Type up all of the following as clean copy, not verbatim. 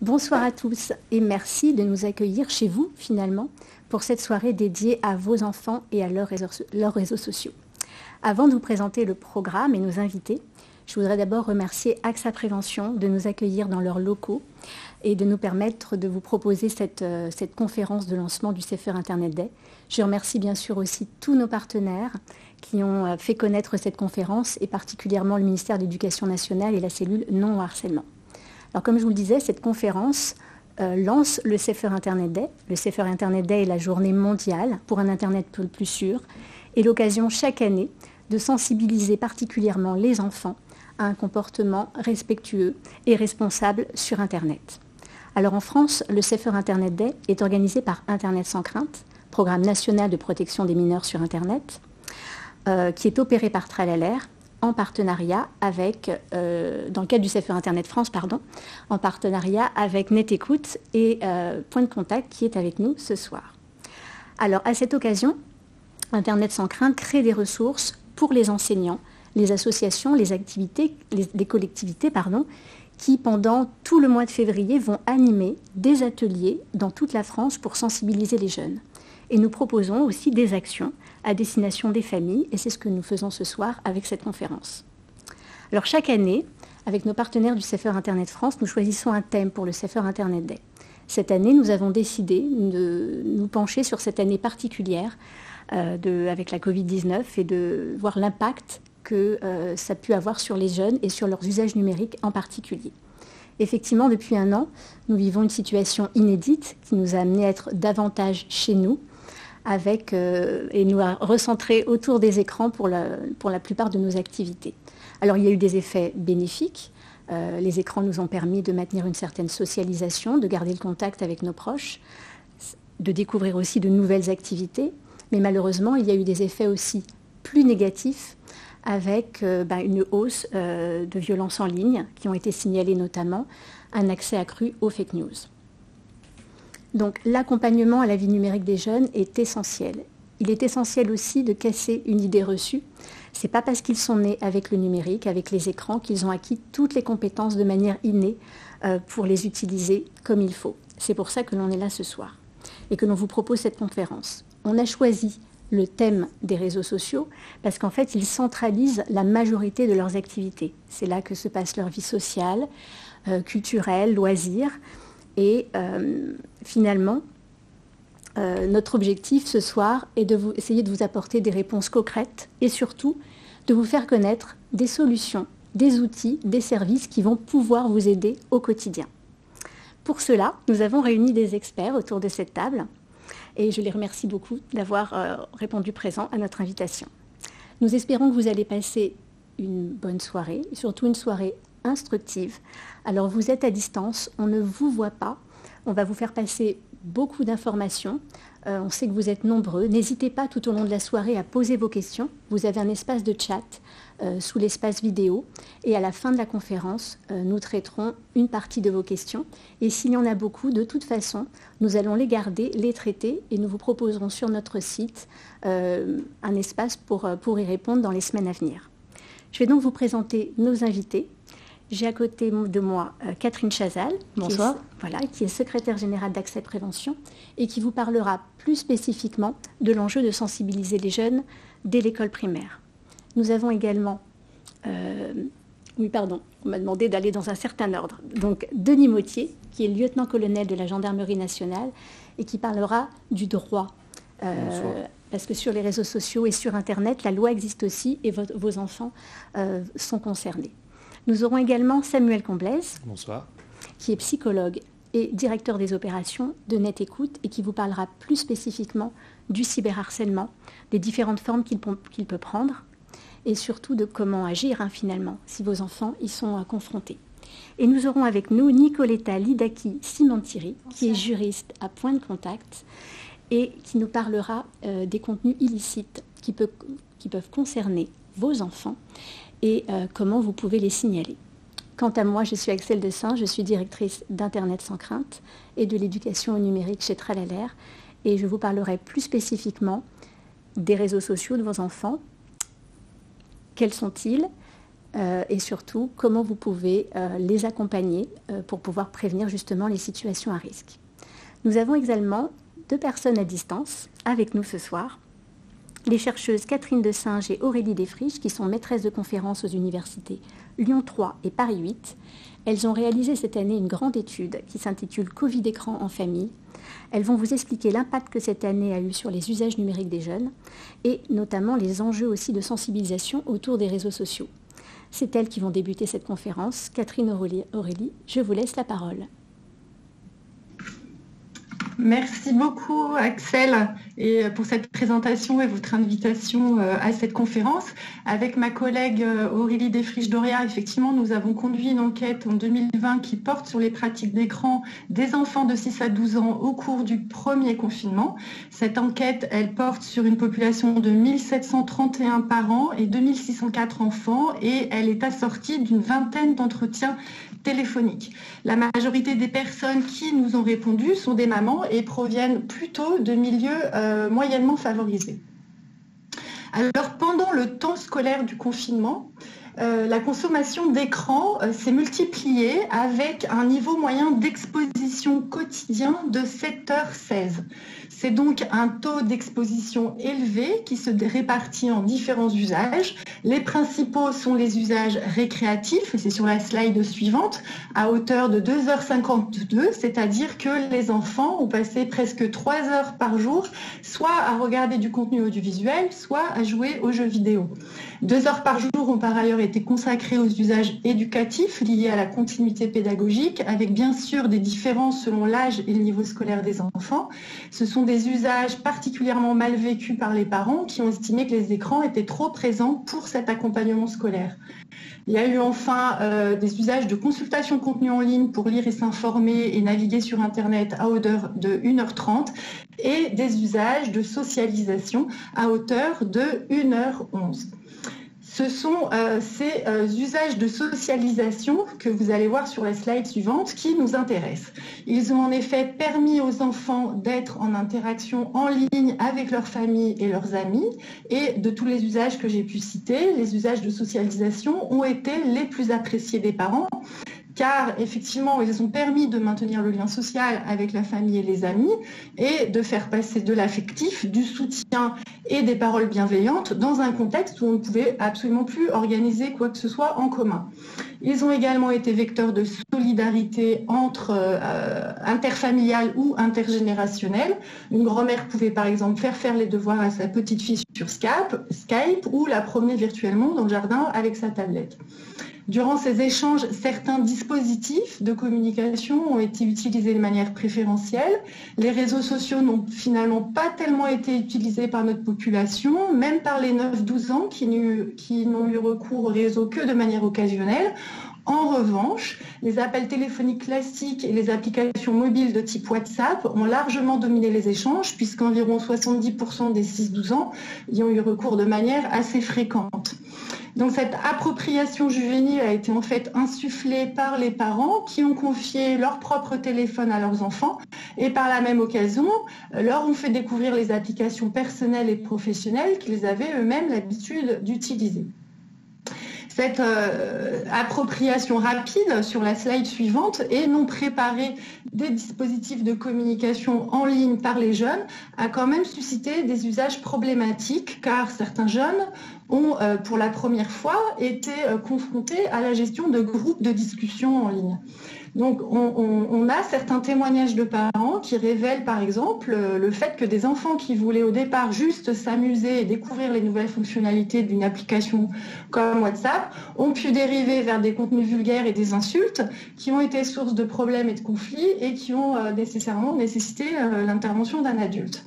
Bonsoir à tous et merci de nous accueillir chez vous finalement pour cette soirée dédiée à vos enfants et à leurs réseaux sociaux. Avant de vous présenter le programme et nos invités, je voudrais d'abord remercier AXA Prévention de nous accueillir dans leurs locaux et de nous permettre de vous proposer cette conférence de lancement du CFR Internet Day. Je remercie bien sûr aussi tous nos partenaires qui ont fait connaître cette conférence et particulièrement le ministère de l'Éducation nationale et la cellule non-harcèlement. Alors comme je vous le disais, cette conférence lance le CFR Internet Day. Le CFR Internet Day est la journée mondiale pour un Internet plus sûr et l'occasion chaque année de sensibiliser particulièrement les enfants à un comportement respectueux et responsable sur Internet. Alors en France, le CFR Internet Day est organisé par Internet sans crainte, programme national de protection des mineurs sur Internet, qui est opéré par Tralalaire, en partenariat avec, dans le cadre du CFR Internet France, en partenariat avec NetÉcoute et Point de Contact qui est avec nous ce soir. Alors à cette occasion, Internet sans crainte crée des ressources pour les enseignants, les associations, les collectivités, qui pendant tout le mois de février vont animer des ateliers dans toute la France pour sensibiliser les jeunes. Et nous proposons aussi des actions à destination des familles, et c'est ce que nous faisons ce soir avec cette conférence. Alors chaque année, avec nos partenaires du CFR Internet France, nous choisissons un thème pour le CFR Internet Day. Cette année, nous avons décidé de nous pencher sur cette année particulière avec la Covid-19 et de voir l'impact que ça a pu avoir sur les jeunes et sur leurs usages numériques en particulier. Effectivement, depuis un an, nous vivons une situation inédite qui nous a amené à être davantage chez nous, et nous a recentré autour des écrans pour la plupart de nos activités. Alors il y a eu des effets bénéfiques. Les écrans nous ont permis de maintenir une certaine socialisation, de garder le contact avec nos proches, de découvrir aussi de nouvelles activités. Mais malheureusement, il y a eu des effets aussi plus négatifs avec une hausse de violences en ligne qui ont été signalées notamment, un accès accru aux fake news. Donc l'accompagnement à la vie numérique des jeunes est essentiel. Il est essentiel aussi de casser une idée reçue. Ce n'est pas parce qu'ils sont nés avec le numérique, avec les écrans, qu'ils ont acquis toutes les compétences de manière innée pour les utiliser comme il faut. C'est pour ça que l'on est là ce soir et que l'on vous propose cette conférence. On a choisi le thème des réseaux sociaux parce qu'en fait, ils centralisent la majorité de leurs activités. C'est là que se passe leur vie sociale, culturelle, loisirs. Et finalement, notre objectif ce soir est essayer de vous apporter des réponses concrètes et surtout de vous faire connaître des solutions, des outils, des services qui vont pouvoir vous aider au quotidien. Pour cela, nous avons réuni des experts autour de cette table et je les remercie beaucoup d'avoir répondu présent à notre invitation. Nous espérons que vous allez passer une bonne soirée, et surtout une soirée instructive. Alors vous êtes à distance, on ne vous voit pas, on va vous faire passer beaucoup d'informations, on sait que vous êtes nombreux, n'hésitez pas tout au long de la soirée à poser vos questions, vous avez un espace de chat sous l'espace vidéo et à la fin de la conférence, nous traiterons une partie de vos questions et s'il y en a beaucoup, de toute façon, nous allons les garder, les traiter et nous vous proposerons sur notre site un espace pour y répondre dans les semaines à venir. Je vais donc vous présenter nos invités. J'ai à côté de moi Catherine Chazal, qui est secrétaire générale d'AXA Prévention et qui vous parlera plus spécifiquement de l'enjeu de sensibiliser les jeunes dès l'école primaire. Nous avons également, on m'a demandé d'aller dans un certain ordre. Donc Denis Mottier, qui est lieutenant-colonel de la Gendarmerie nationale et qui parlera du droit. Parce que sur les réseaux sociaux et sur Internet, la loi existe aussi et vos enfants sont concernés. Nous aurons également Samuel Comblaise, qui est psychologue et directeur des opérations de NetÉcoute et qui vous parlera plus spécifiquement du cyberharcèlement, des différentes formes qu'il peut prendre et surtout de comment agir finalement si vos enfants y sont confrontés. Et nous aurons avec nous Nicoletta Lidaki Simantiri, qui est juriste à Point de Contact et qui nous parlera des contenus illicites qui peuvent concerner vos enfants et comment vous pouvez les signaler. Quant à moi, je suis Axel Dessin, je suis directrice d'Internet sans crainte et de l'éducation au numérique chez Tralalaire et je vous parlerai plus spécifiquement des réseaux sociaux de vos enfants. Quels sont-ils ? et surtout comment vous pouvez les accompagner pour pouvoir prévenir justement les situations à risque. Nous avons également 2 personnes à distance avec nous ce soir. Les chercheuses Catherine Desinge et Aurélie Desfriches, qui sont maîtresses de conférences aux universités Lyon 3 et Paris 8. Elles ont réalisé cette année une grande étude qui s'intitule Covid écran en famille. Elles vont vous expliquer l'impact que cette année a eu sur les usages numériques des jeunes et notamment les enjeux aussi de sensibilisation autour des réseaux sociaux. C'est elles qui vont débuter cette conférence. Catherine, Aurélie, je vous laisse la parole. Merci beaucoup Axel et pour cette présentation et votre invitation à cette conférence. Avec ma collègue Aurélie Desfriches-Doria, effectivement, nous avons conduit une enquête en 2020 qui porte sur les pratiques d'écran des enfants de 6 à 12 ans au cours du premier confinement. Cette enquête, elle porte sur une population de 1731 parents et 2604 enfants et elle est assortie d'une vingtaine d'entretiens téléphoniques. La majorité des personnes qui nous ont répondu sont des mamans et proviennent plutôt de milieux moyennement favorisés. Alors, pendant le temps scolaire du confinement, la consommation d'écran s'est multipliée avec un niveau moyen d'exposition quotidien de 7h16. C'est donc un taux d'exposition élevé qui se répartit en différents usages. Les principaux sont les usages récréatifs, et c'est sur la slide suivante, à hauteur de 2h52, c'est-à-dire que les enfants ont passé presque 3 heures par jour, soit à regarder du contenu audiovisuel, soit à jouer aux jeux vidéo. 2 heures par jour ont par ailleurs été consacrées aux usages éducatifs liés à la continuité pédagogique, avec bien sûr des différences selon l'âge et le niveau scolaire des enfants. Ce sont des usages particulièrement mal vécus par les parents qui ont estimé que les écrans étaient trop présents pour cet accompagnement scolaire. Il y a eu enfin des usages de consultation de contenu en ligne pour lire et s'informer et naviguer sur Internet à hauteur de 1h30 et des usages de socialisation à hauteur de 1h11. Ce sont ces usages de socialisation que vous allez voir sur la slide suivante qui nous intéressent. Ils ont en effet permis aux enfants d'être en interaction en ligne avec leur famille et leurs amis. Et de tous les usages que j'ai pu citer, les usages de socialisation ont été les plus appréciés des parents, car effectivement, ils ont permis de maintenir le lien social avec la famille et les amis et de faire passer de l'affectif, du soutien et des paroles bienveillantes dans un contexte où on ne pouvait absolument plus organiser quoi que ce soit en commun. Ils ont également été vecteurs de solidarité entre interfamiliale ou intergénérationnelle. Une grand-mère pouvait par exemple faire les devoirs à sa petite fille sur Skype ou la promener virtuellement dans le jardin avec sa tablette. Durant ces échanges, certains dispositifs de communication ont été utilisés de manière préférentielle. Les réseaux sociaux n'ont finalement pas tellement été utilisés par notre population, même par les 9-12 ans qui n'ont eu recours au réseau que de manière occasionnelle. En revanche, les appels téléphoniques classiques et les applications mobiles de type WhatsApp ont largement dominé les échanges, puisqu'environ 70% des 6-12 ans y ont eu recours de manière assez fréquente. Donc cette appropriation juvénile a été en fait insufflée par les parents qui ont confié leur propre téléphone à leurs enfants et par la même occasion leur ont fait découvrir les applications personnelles et professionnelles qu'ils avaient eux-mêmes l'habitude d'utiliser. Cette appropriation rapide sur la slide suivante et non préparée des dispositifs de communication en ligne par les jeunes a quand même suscité des usages problématiques car certains jeunes ont pour la première fois été confrontés à la gestion de groupes de discussion en ligne. Donc on a certains témoignages de parents qui révèlent par exemple le fait que des enfants qui voulaient au départ juste s'amuser et découvrir les nouvelles fonctionnalités d'une application comme WhatsApp ont pu dériver vers des contenus vulgaires et des insultes qui ont été source de problèmes et de conflits et qui ont nécessairement nécessité l'intervention d'un adulte.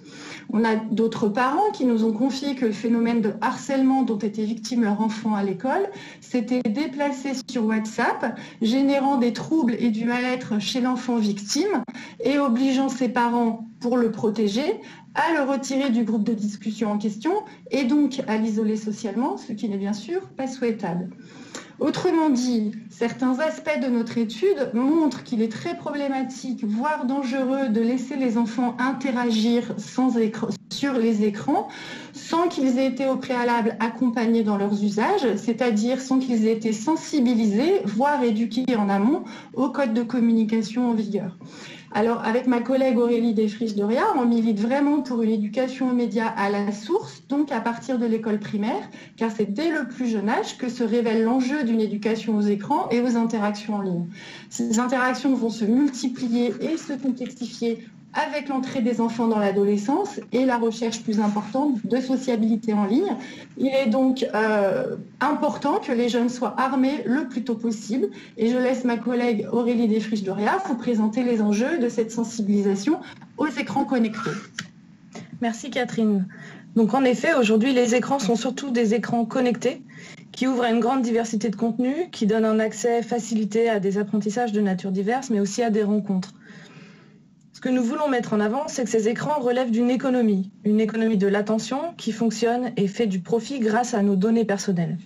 On a d'autres parents qui nous ont confié que le phénomène de harcèlement dont était victime leur enfant à l'école s'était déplacé sur WhatsApp, générant des troubles et du mal-être chez l'enfant victime et obligeant ses parents, pour le protéger, à le retirer du groupe de discussion en question et donc à l'isoler socialement, ce qui n'est bien sûr pas souhaitable. Autrement dit, certains aspects de notre étude montrent qu'il est très problématique, voire dangereux, de laisser les enfants interagir sans écran sur les écrans sans qu'ils aient été au préalable accompagnés dans leurs usages, c'est-à-dire sans qu'ils aient été sensibilisés, voire éduqués en amont au code de communication en vigueur. Alors, avec ma collègue Aurélie Desfriches-Doria, on milite vraiment pour une éducation aux médias à la source, donc à partir de l'école primaire, car c'est dès le plus jeune âge que se révèle l'enjeu d'une éducation aux écrans et aux interactions en ligne. Ces interactions vont se multiplier et se complexifier avec l'entrée des enfants dans l'adolescence et la recherche plus importante de sociabilité en ligne. Il est donc important que les jeunes soient armés le plus tôt possible. Et je laisse ma collègue Aurélie Desfriches-Doria vous présenter les enjeux de cette sensibilisation aux écrans connectés. Merci Catherine. Donc en effet, aujourd'hui, les écrans sont surtout des écrans connectés qui ouvrent à une grande diversité de contenus, qui donnent un accès facilité à des apprentissages de nature diverse, mais aussi à des rencontres. Ce que nous voulons mettre en avant, c'est que ces écrans relèvent d'une économie de l'attention qui fonctionne et fait du profit grâce à nos données personnelles.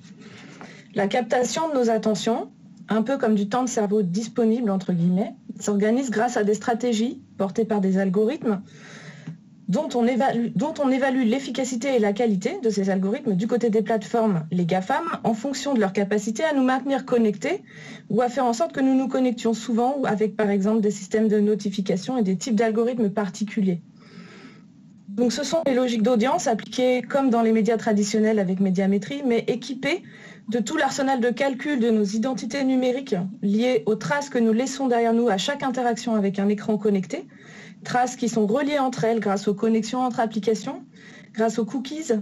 La captation de nos attentions, un peu comme du temps de cerveau disponible, entre guillemets, s'organise grâce à des stratégies portées par des algorithmes dont on évalue l'efficacité et la qualité de ces algorithmes du côté des plateformes, les GAFAM, en fonction de leur capacité à nous maintenir connectés ou à faire en sorte que nous nous connections souvent avec, par exemple, des systèmes de notification et des types d'algorithmes particuliers. Donc ce sont des logiques d'audience appliquées comme dans les médias traditionnels avec médiamétrie, mais équipées de tout l'arsenal de calcul de nos identités numériques liées aux traces que nous laissons derrière nous à chaque interaction avec un écran connecté, traces qui sont reliées entre elles grâce aux connexions entre applications, grâce aux cookies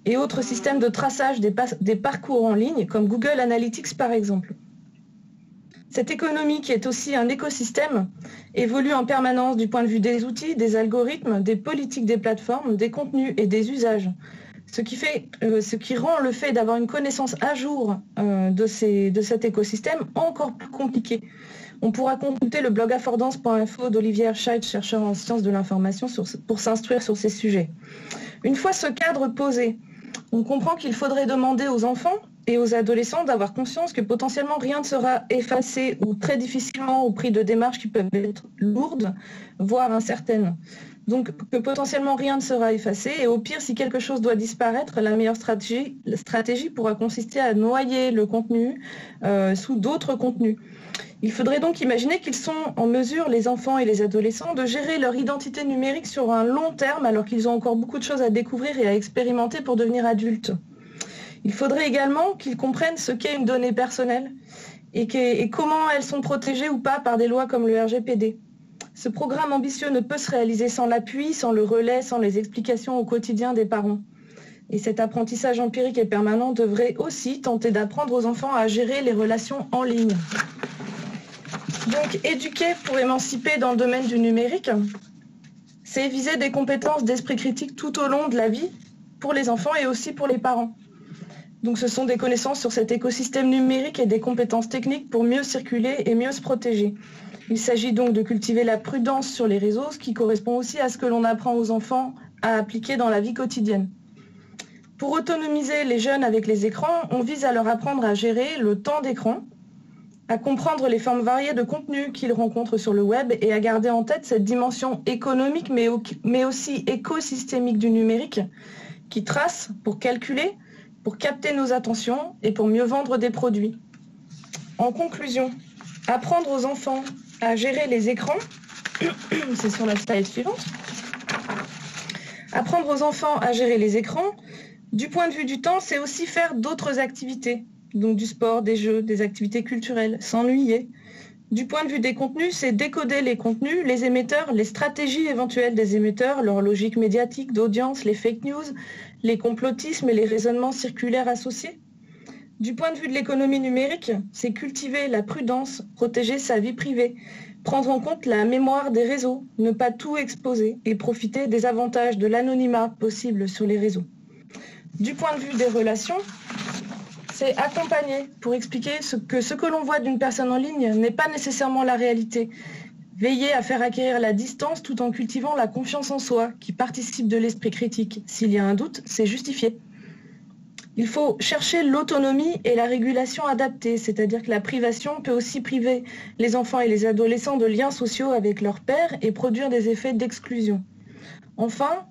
et autres systèmes de traçage des parcours en ligne, comme Google Analytics par exemple. Cette économie, qui est aussi un écosystème, évolue en permanence du point de vue des outils, des algorithmes, des politiques des plateformes, des contenus et des usages. Ce qui rend le fait d'avoir une connaissance à jour de cet écosystème encore plus compliqué. On pourra consulter le blog affordance.info d'Olivier Scheid, chercheur en sciences de l'information, pour s'instruire sur ces sujets. Une fois ce cadre posé, on comprend qu'il faudrait demander aux enfants et aux adolescents d'avoir conscience que potentiellement rien ne sera effacé ou très difficilement au prix de démarches qui peuvent être lourdes, voire incertaines. Donc que potentiellement rien ne sera effacé et au pire, si quelque chose doit disparaître, la meilleure stratégie pourra consister à noyer le contenu sous d'autres contenus. Il faudrait donc imaginer qu'ils sont en mesure, les enfants et les adolescents, de gérer leur identité numérique sur un long terme alors qu'ils ont encore beaucoup de choses à découvrir et à expérimenter pour devenir adultes. Il faudrait également qu'ils comprennent ce qu'est une donnée personnelle et comment elles sont protégées ou pas par des lois comme le RGPD. Ce programme ambitieux ne peut se réaliser sans l'appui, sans le relais, sans les explications au quotidien des parents. Et cet apprentissage empirique et permanent devrait aussi tenter d'apprendre aux enfants à gérer les relations en ligne. Donc, éduquer pour émanciper dans le domaine du numérique, c'est viser des compétences d'esprit critique tout au long de la vie pour les enfants et aussi pour les parents. Donc, ce sont des connaissances sur cet écosystème numérique et des compétences techniques pour mieux circuler et mieux se protéger. Il s'agit donc de cultiver la prudence sur les réseaux, ce qui correspond aussi à ce que l'on apprend aux enfants à appliquer dans la vie quotidienne. Pour autonomiser les jeunes avec les écrans, on vise à leur apprendre à gérer le temps d'écran, à comprendre les formes variées de contenus qu'ils rencontrent sur le web et à garder en tête cette dimension économique mais aussi écosystémique du numérique qui trace pour calculer, pour capter nos attentions et pour mieux vendre des produits. En conclusion, apprendre aux enfants à gérer les écrans, c'est sur la slide suivante, apprendre aux enfants à gérer les écrans, du point de vue du temps, c'est aussi faire d'autres activités, donc du sport, des jeux, des activités culturelles, s'ennuyer. Du point de vue des contenus, c'est décoder les contenus, les émetteurs, les stratégies éventuelles des émetteurs, leur logique médiatique, d'audience, les fake news, les complotismes et les raisonnements circulaires associés. Du point de vue de l'économie numérique, c'est cultiver la prudence, protéger sa vie privée, prendre en compte la mémoire des réseaux, ne pas tout exposer et profiter des avantages de l'anonymat possible sur les réseaux. Du point de vue des relations, c'est accompagner pour expliquer ce que l'on voit d'une personne en ligne n'est pas nécessairement la réalité. Veiller à faire acquérir la distance tout en cultivant la confiance en soi qui participe de l'esprit critique. S'il y a un doute, c'est justifié. Il faut chercher l'autonomie et la régulation adaptée, c'est-à-dire que la privation peut aussi priver les enfants et les adolescents de liens sociaux avec leurs pairs et produire des effets d'exclusion. Enfin,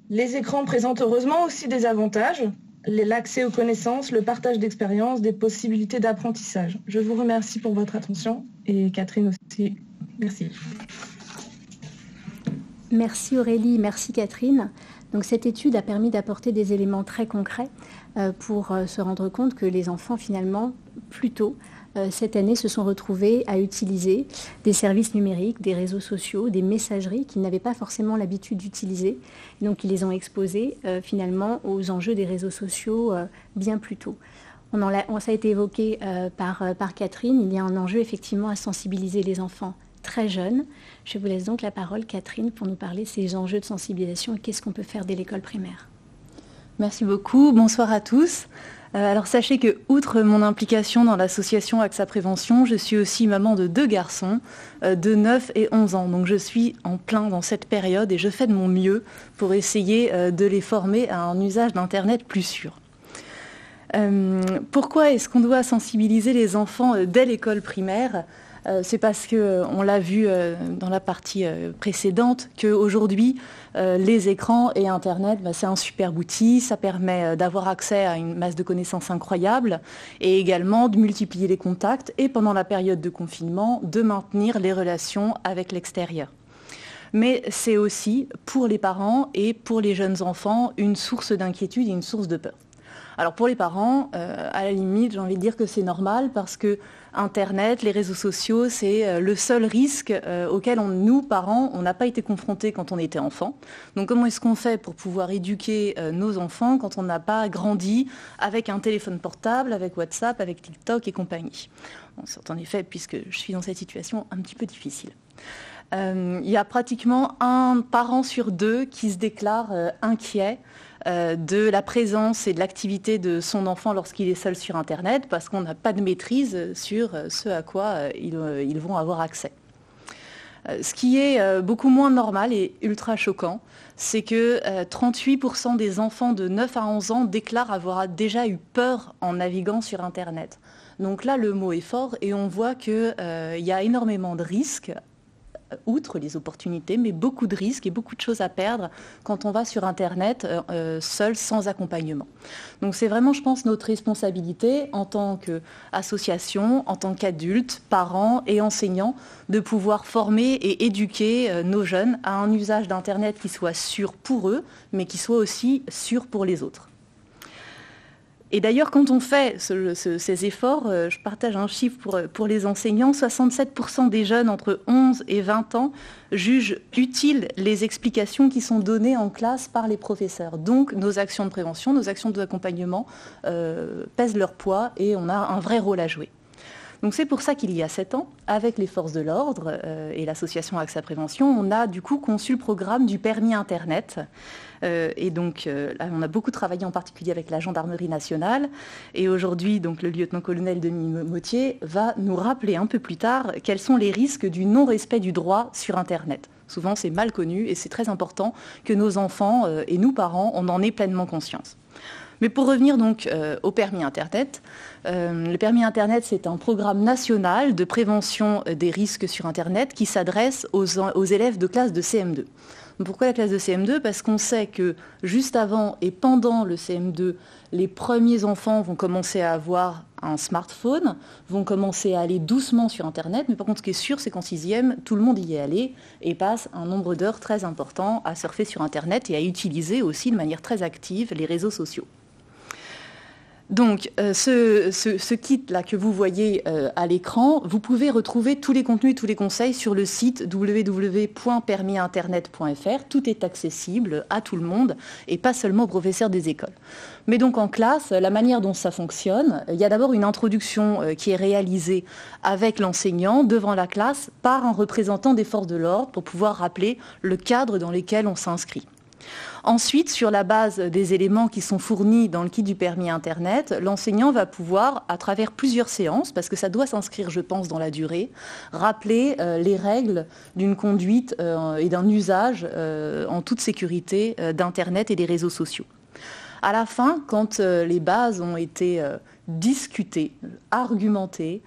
Les écrans présentent heureusement aussi des avantages, l'accès aux connaissances, le partage d'expériences, des possibilités d'apprentissage. Je vous remercie pour votre attention et Catherine aussi. Merci. Merci Aurélie, merci Catherine. Donc cette étude a permis d'apporter des éléments très concrets pour se rendre compte que les enfants finalement, plus tôt, cette année, se sont retrouvés à utiliser des services numériques, des réseaux sociaux, des messageries qu'ils n'avaient pas forcément l'habitude d'utiliser. Donc ils les ont exposés finalement aux enjeux des réseaux sociaux bien plus tôt. Ça a été évoqué par Catherine, il y a un enjeu effectivement à sensibiliser les enfants très jeunes. Je vous laisse donc la parole, Catherine, pour nous parler de ces enjeux de sensibilisation et qu'est-ce qu'on peut faire dès l'école primaire. Merci beaucoup, bonsoir à tous. Alors sachez que, outre mon implication dans l'association AXA Prévention, je suis aussi maman de 2 garçons de 9 et 11 ans. Donc je suis en plein dans cette période et je fais de mon mieux pour essayer de les former à un usage d'Internet plus sûr. Pourquoi est-ce qu'on doit sensibiliser les enfants dès l'école primaire ? C'est parce qu'on l'a vu dans la partie précédente qu'aujourd'hui, les écrans et Internet, c'est un super outil. Ça permet d'avoir accès à une masse de connaissances incroyable et également de multiplier les contacts et pendant la période de confinement, de maintenir les relations avec l'extérieur. Mais c'est aussi pour les parents et pour les jeunes enfants une source d'inquiétude et une source de peur. Alors pour les parents, à la limite, j'ai envie de dire que c'est normal parce que Internet, les réseaux sociaux, c'est le seul risque auquel nous, parents, on n'a pas été confrontés quand on était enfant. Donc comment est-ce qu'on fait pour pouvoir éduquer nos enfants quand on n'a pas grandi avec un téléphone portable, avec WhatsApp, avec TikTok et compagnie ? Bon, c'est en effet, puisque je suis dans cette situation un petit peu difficile. Il y a pratiquement un parent sur 2 qui se déclare inquiet de la présence et de l'activité de son enfant lorsqu'il est seul sur Internet parce qu'on n'a pas de maîtrise sur ce à quoi ils vont avoir accès. Ce qui est beaucoup moins normal et ultra choquant, c'est que 38% des enfants de 9 à 11 ans déclarent avoir déjà eu peur en naviguant sur Internet. Donc là, le mot est fort et on voit qu'il y a énormément de risques, outre les opportunités, mais beaucoup de risques et beaucoup de choses à perdre quand on va sur Internet seul, sans accompagnement. Donc c'est vraiment, je pense, notre responsabilité en tant qu'association, en tant qu'adultes, parents et enseignants, de pouvoir former et éduquer nos jeunes à un usage d'Internet qui soit sûr pour eux, mais qui soit aussi sûr pour les autres. Et d'ailleurs, quand on fait ces efforts, je partage un chiffre pour les enseignants, 67% des jeunes entre 11 et 20 ans jugent utiles les explications qui sont données en classe par les professeurs. Donc nos actions de prévention, nos actions d'accompagnement pèsent leur poids et on a un vrai rôle à jouer. Donc c'est pour ça qu'il y a 7 ans, avec les forces de l'ordre et l'association AXA Prévention, on a du coup conçu le programme du permis Internet. Et donc là, on a beaucoup travaillé en particulier avec la gendarmerie nationale. Et aujourd'hui, donc, le lieutenant-colonel Denis Mottier va nous rappeler un peu plus tard quels sont les risques du non-respect du droit sur Internet. Souvent, c'est mal connu et c'est très important que nos enfants et nous, parents, on en ait pleinement conscience. Mais pour revenir donc au permis Internet, le permis Internet, c'est un programme national de prévention des risques sur Internet qui s'adresse aux élèves de classe de CM2. Pourquoi la classe de CM2 ? Parce qu'on sait que juste avant et pendant le CM2, les premiers enfants vont commencer à avoir un smartphone, vont commencer à aller doucement sur Internet. Mais par contre, ce qui est sûr, c'est qu'en 6e, tout le monde y est allé et passe un nombre d'heures très important à surfer sur Internet et à utiliser aussi de manière très active les réseaux sociaux. Donc, ce kit-là que vous voyez à l'écran, vous pouvez retrouver tous les contenus et tous les conseils sur le site www.permisinternet.fr. Tout est accessible à tout le monde et pas seulement aux professeurs des écoles. Mais donc en classe, la manière dont ça fonctionne, il y a d'abord une introduction qui est réalisée avec l'enseignant devant la classe par un représentant des forces de l'ordre pour pouvoir rappeler le cadre dans lequel on s'inscrit. Ensuite, sur la base des éléments qui sont fournis dans le kit du permis Internet, l'enseignant va pouvoir, à travers plusieurs séances, parce que ça doit s'inscrire, je pense, dans la durée, rappeler les règles d'une conduite et d'un usage en toute sécurité d'Internet et des réseaux sociaux. À la fin, quand les bases ont été discutées, argumentées,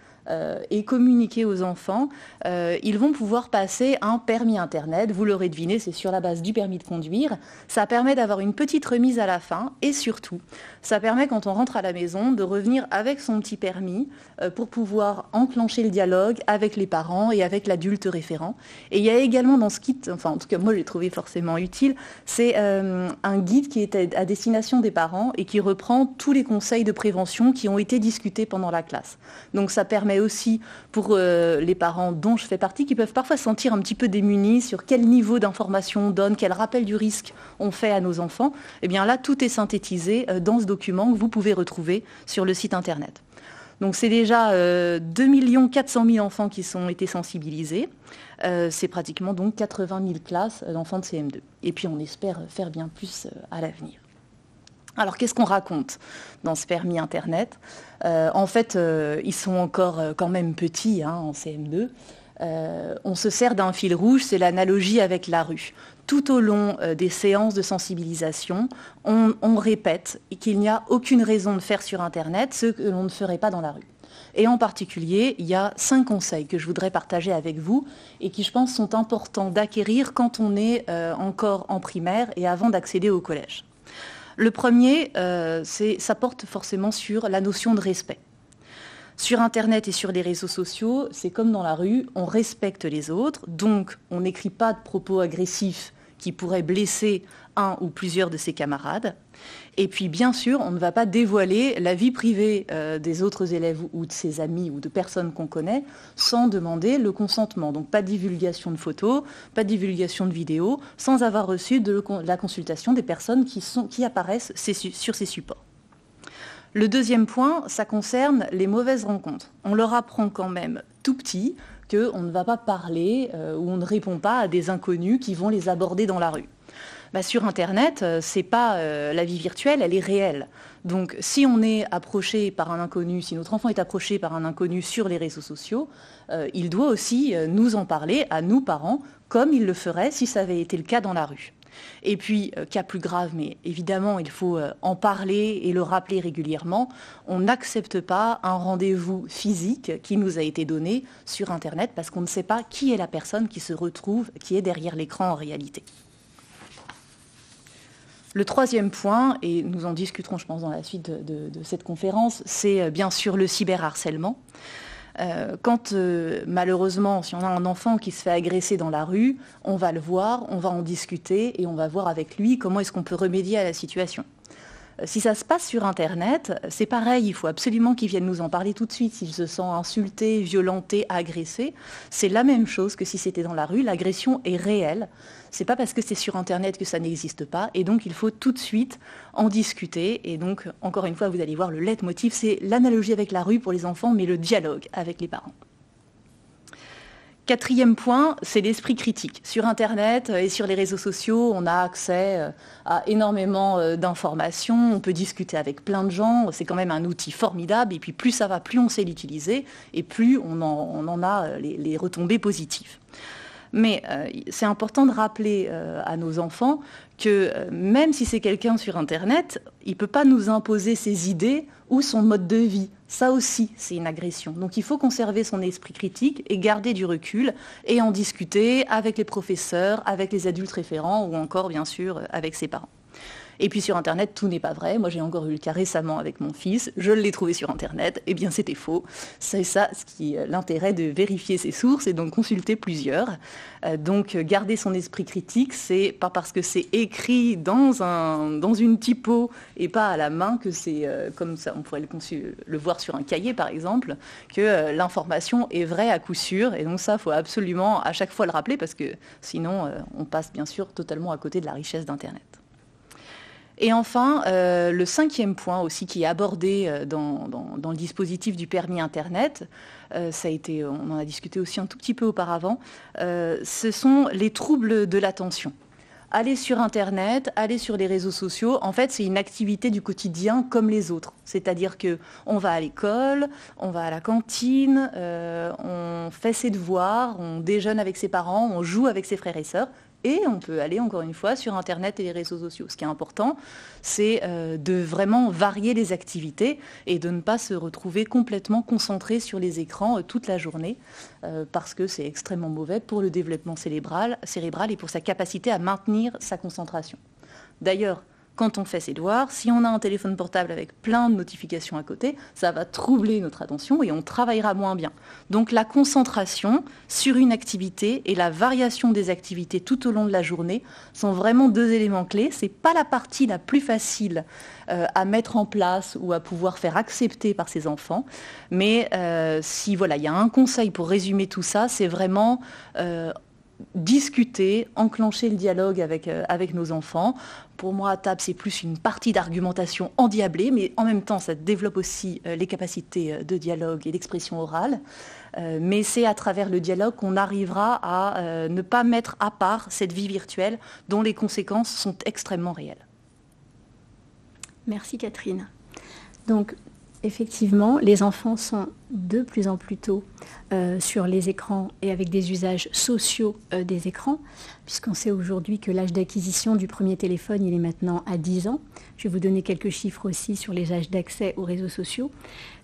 et communiquer aux enfants, ils vont pouvoir passer un permis Internet. Vous l'aurez deviné, c'est sur la base du permis de conduire. Ça permet d'avoir une petite remise à la fin et surtout, ça permet quand on rentre à la maison de revenir avec son petit permis pour pouvoir enclencher le dialogue avec les parents et avec l'adulte référent. Et il y a également dans ce kit, enfin en tout cas moi j'ai trouvé forcément utile, c'est un guide qui est à destination des parents et qui reprend tous les conseils de prévention qui ont été discutés pendant la classe. Donc ça permet aussi pour les parents dont je fais partie, qui peuvent parfois se sentir un petit peu démunis sur quel niveau d'information on donne, quel rappel du risque on fait à nos enfants. Eh bien là, tout est synthétisé dans ce document que vous pouvez retrouver sur le site Internet. Donc c'est déjà 2 400 000 enfants qui ont été sensibilisés. C'est pratiquement donc 80 000 classes d'enfants de CM2. Et puis on espère faire bien plus à l'avenir. Alors, qu'est-ce qu'on raconte dans ce permis Internet ? En fait, ils sont encore quand même petits en CM2. On se sert d'un fil rouge, c'est l'analogie avec la rue. Tout au long des séances de sensibilisation, on répète qu'il n'y a aucune raison de faire sur Internet ce que l'on ne ferait pas dans la rue. Et en particulier, il y a 5 conseils que je voudrais partager avec vous et qui, je pense, sont importants d'acquérir quand on est encore en primaire et avant d'accéder au collège. Le premier, ça porte forcément sur la notion de respect. Sur Internet et sur les réseaux sociaux, c'est comme dans la rue, on respecte les autres, donc on n'écrit pas de propos agressifs qui pourraient blesser un ou plusieurs de ses camarades. Et puis bien sûr, on ne va pas dévoiler la vie privée des autres élèves ou de ses amis ou de personnes qu'on connaît sans demander le consentement. Donc pas de divulgation de photos, pas de divulgation de vidéos, sans avoir reçu la consultation des personnes qui apparaissent sur ces supports. Le deuxième point, ça concerne les mauvaises rencontres. On leur apprend quand même tout petit qu'on ne va pas parler ou on ne répond pas à des inconnus qui vont les aborder dans la rue. Sur Internet, c'est pas la vie virtuelle, elle est réelle. Donc si on est approché par un inconnu, si notre enfant est approché par un inconnu sur les réseaux sociaux, il doit aussi nous en parler à nous parents, comme il le ferait si ça avait été le cas dans la rue. Et puis, cas plus grave, mais évidemment, il faut en parler et le rappeler régulièrement, on n'accepte pas un rendez-vous physique qui nous a été donné sur Internet parce qu'on ne sait pas qui est la personne qui se retrouve, qui est derrière l'écran en réalité. Le troisième point, et nous en discuterons, je pense, dans la suite de cette conférence, c'est bien sûr le cyberharcèlement. Quand malheureusement, si on a un enfant qui se fait agresser dans la rue, on va le voir, on va en discuter et on va voir avec lui comment est-ce qu'on peut remédier à la situation. Si ça se passe sur Internet, c'est pareil, il faut absolument qu'ils viennent nous en parler tout de suite. S'ils se sentent insultés, violentés, agressés, c'est la même chose que si c'était dans la rue. L'agression est réelle. C'est pas parce que c'est sur Internet que ça n'existe pas. Et donc, il faut tout de suite en discuter. Et donc, encore une fois, vous allez voir, le leitmotiv, c'est l'analogie avec la rue pour les enfants, mais le dialogue avec les parents. Quatrième point, c'est l'esprit critique. Sur Internet et sur les réseaux sociaux, on a accès à énormément d'informations, on peut discuter avec plein de gens, c'est quand même un outil formidable, et puis plus ça va, plus on sait l'utiliser, et plus on en a les retombées positives. Mais c'est important de rappeler à nos enfants que même si c'est quelqu'un sur Internet, il ne peut pas nous imposer ses idées ou son mode de vie. Ça aussi, c'est une agression. Donc il faut conserver son esprit critique et garder du recul et en discuter avec les professeurs, avec les adultes référents ou encore, bien sûr, avec ses parents. Et puis sur Internet, tout n'est pas vrai. Moi, j'ai encore eu le cas récemment avec mon fils. Je l'ai trouvé sur Internet. Eh bien, c'était faux. C'est ça l'intérêt de vérifier ses sources et donc consulter plusieurs. Donc, garder son esprit critique, c'est pas parce que c'est écrit dans une typo et pas à la main que c'est comme ça. On pourrait le voir sur un cahier, par exemple, que l'information est vraie à coup sûr. Et donc ça, il faut absolument à chaque fois le rappeler parce que sinon, on passe bien sûr totalement à côté de la richesse d'Internet. Et enfin, le cinquième point aussi qui est abordé dans le dispositif du permis Internet, on en a discuté aussi un tout petit peu auparavant, ce sont les troubles de l'attention. Aller sur Internet, aller sur les réseaux sociaux, en fait, c'est une activité du quotidien comme les autres. C'est-à-dire qu'on va à l'école, on va à la cantine, on fait ses devoirs, on déjeune avec ses parents, on joue avec ses frères et sœurs, Et on peut aller encore une fois sur Internet et les réseaux sociaux. Ce qui est important, c'est de vraiment varier les activités et de ne pas se retrouver complètement concentré sur les écrans toute la journée parce que c'est extrêmement mauvais pour le développement cérébral et pour sa capacité à maintenir sa concentration. D'ailleurs, quand on fait ses devoirs, si on a un téléphone portable avec plein de notifications à côté, ça va troubler notre attention et on travaillera moins bien. Donc la concentration sur une activité et la variation des activités tout au long de la journée sont vraiment deux éléments clés. Ce n'est pas la partie la plus facile à mettre en place ou à pouvoir faire accepter par ses enfants. Mais si voilà, il y a un conseil pour résumer tout ça, c'est vraiment discuter, enclencher le dialogue avec nos enfants. Pour moi, à table, c'est plus une partie d'argumentation endiablée, mais en même temps, ça développe aussi les capacités de dialogue et d'expression orale. Mais c'est à travers le dialogue qu'on arrivera à ne pas mettre à part cette vie virtuelle dont les conséquences sont extrêmement réelles. Merci Catherine. Donc, effectivement, les enfants sont de plus en plus tôt sur les écrans et avec des usages sociaux des écrans, puisqu'on sait aujourd'hui que l'âge d'acquisition du premier téléphone, il est maintenant à 10 ans. Je vais vous donner quelques chiffres aussi sur les âges d'accès aux réseaux sociaux.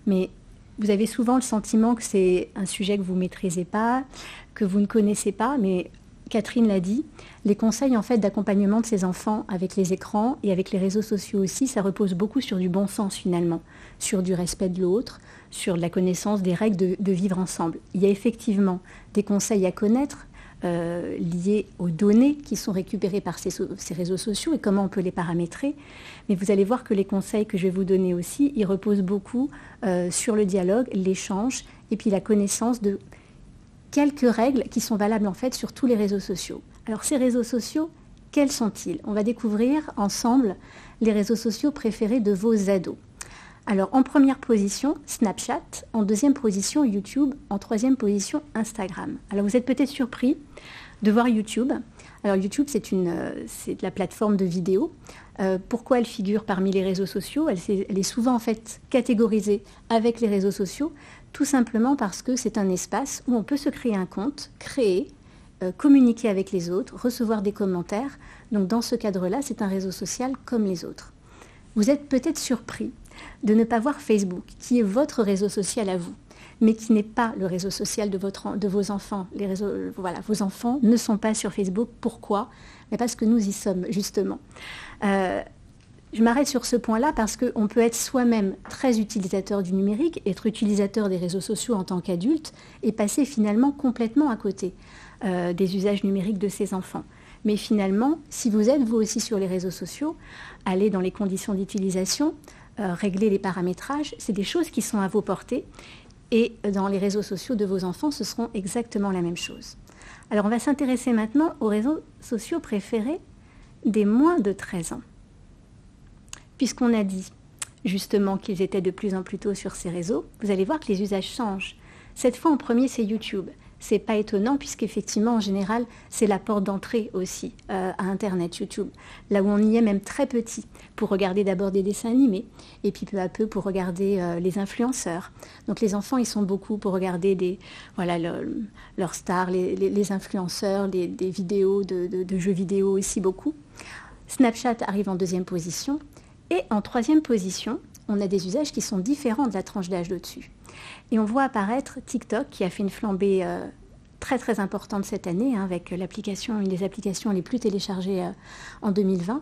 Mais vous avez souvent le sentiment que c'est un sujet que vous ne maîtrisez pas, que vous ne connaissez pas, mais Catherine l'a dit, les conseils en fait d'accompagnement de ces enfants avec les écrans et avec les réseaux sociaux aussi, ça repose beaucoup sur du bon sens finalement, sur du respect de l'autre, sur la connaissance des règles de vivre ensemble. Il y a effectivement des conseils à connaître liés aux données qui sont récupérées par ces réseaux sociaux et comment on peut les paramétrer. Mais vous allez voir que les conseils que je vais vous donner aussi, ils reposent beaucoup sur le dialogue, l'échange et puis la connaissance de quelques règles qui sont valables en fait sur tous les réseaux sociaux. Alors ces réseaux sociaux, quels sont-ils? On va découvrir ensemble les réseaux sociaux préférés de vos ados. Alors en première position, Snapchat, en deuxième position, YouTube, en troisième position, Instagram. Alors vous êtes peut-être surpris de voir YouTube. Alors YouTube, c'est de la plateforme de vidéo. Pourquoi elle figure parmi les réseaux sociaux? Elle est souvent en fait catégorisée avec les réseaux sociaux, tout simplement parce que c'est un espace où on peut se créer un compte, communiquer avec les autres, recevoir des commentaires. Donc dans ce cadre-là, c'est un réseau social comme les autres. Vous êtes peut-être surpris de ne pas voir Facebook, qui est votre réseau social à vous, mais qui n'est pas le réseau social de vos enfants. Vos enfants ne sont pas sur Facebook. Pourquoi? Mais parce que nous y sommes, justement. Je m'arrête sur ce point-là parce qu'on peut être soi-même très utilisateur du numérique, être utilisateur des réseaux sociaux en tant qu'adulte et passer finalement complètement à côté des usages numériques de ses enfants. Mais finalement, si vous êtes vous aussi sur les réseaux sociaux, allez dans les conditions d'utilisation, régler les paramétrages, c'est des choses qui sont à vos portées. Et dans les réseaux sociaux de vos enfants, ce seront exactement la même chose. Alors on va s'intéresser maintenant aux réseaux sociaux préférés des moins de 13 ans. Puisqu'on a dit justement qu'ils étaient de plus en plus tôt sur ces réseaux, vous allez voir que les usages changent. Cette fois en premier, c'est YouTube. C'est pas étonnant puisqu'effectivement, en général, c'est la porte d'entrée aussi à Internet, YouTube. Là où on y est même très petit, pour regarder d'abord des dessins animés, et puis peu à peu pour regarder les influenceurs. Donc les enfants, ils sont beaucoup pour regarder leurs stars, les influenceurs, des vidéos de jeux vidéo aussi beaucoup. Snapchat arrive en deuxième position. Et en troisième position, on a des usages qui sont différents de la tranche d'âge d'au-dessus. Et on voit apparaître TikTok qui a fait une flambée très très importante cette année, avec une des applications les plus téléchargées en 2020.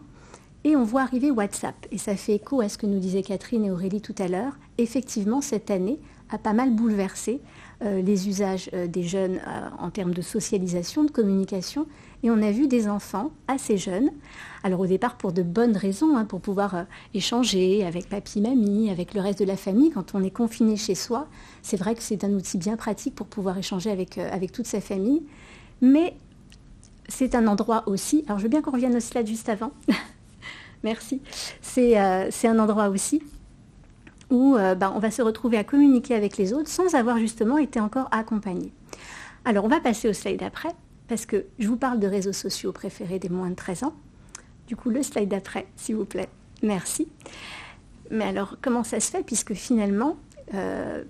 Et on voit arriver WhatsApp. Et ça fait écho à ce que nous disaient Catherine et Aurélie tout à l'heure. Effectivement, cette année a pas mal bouleversé les usages des jeunes en termes de socialisation, de communication. Et on a vu des enfants assez jeunes, alors au départ pour de bonnes raisons, pour pouvoir échanger avec papy, mamie, avec le reste de la famille. Quand on est confiné chez soi, c'est vrai que c'est un outil bien pratique pour pouvoir échanger avec toute sa famille. Mais c'est un endroit aussi, alors je veux bien qu'on revienne au slide juste avant, merci, c'est un endroit aussi où on va se retrouver à communiquer avec les autres sans avoir justement été encore accompagné. Alors on va passer au slide d'après. Parce que je vous parle de réseaux sociaux préférés des moins de 13 ans. Du coup, le slide d'après, s'il vous plaît. Merci. Mais alors, comment ça se fait? Puisque finalement,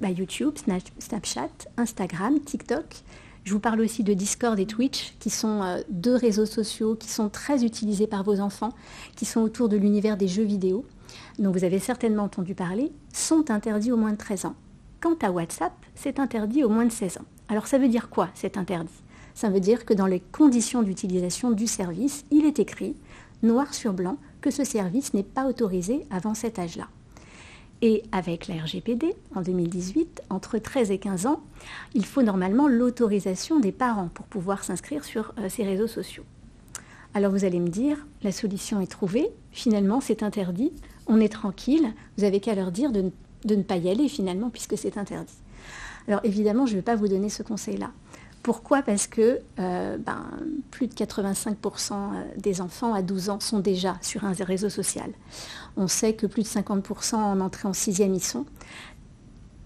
YouTube, Snapchat, Instagram, TikTok, Je vous parle aussi de Discord et Twitch, qui sont 2 réseaux sociaux qui sont très utilisés par vos enfants, qui sont autour de l'univers des jeux vidéo, dont vous avez certainement entendu parler, sont interdits aux moins de 13 ans. Quant à WhatsApp, c'est interdit aux moins de 16 ans. Alors ça veut dire quoi, c'est interdit? Ça veut dire que dans les conditions d'utilisation du service, il est écrit, noir sur blanc, que ce service n'est pas autorisé avant cet âge-là. Et avec la RGPD, en 2018, entre 13 et 15 ans, il faut normalement l'autorisation des parents pour pouvoir s'inscrire sur ces réseaux sociaux. Alors vous allez me dire, la solution est trouvée, finalement c'est interdit, on est tranquille, vous n'avez qu'à leur dire de ne pas y aller finalement puisque c'est interdit. Alors évidemment, je ne vais pas vous donner ce conseil-là. Pourquoi ? Parce que plus de 85% des enfants à 12 ans sont déjà sur un réseau social. On sait que plus de 50% en entrée en 6e y sont.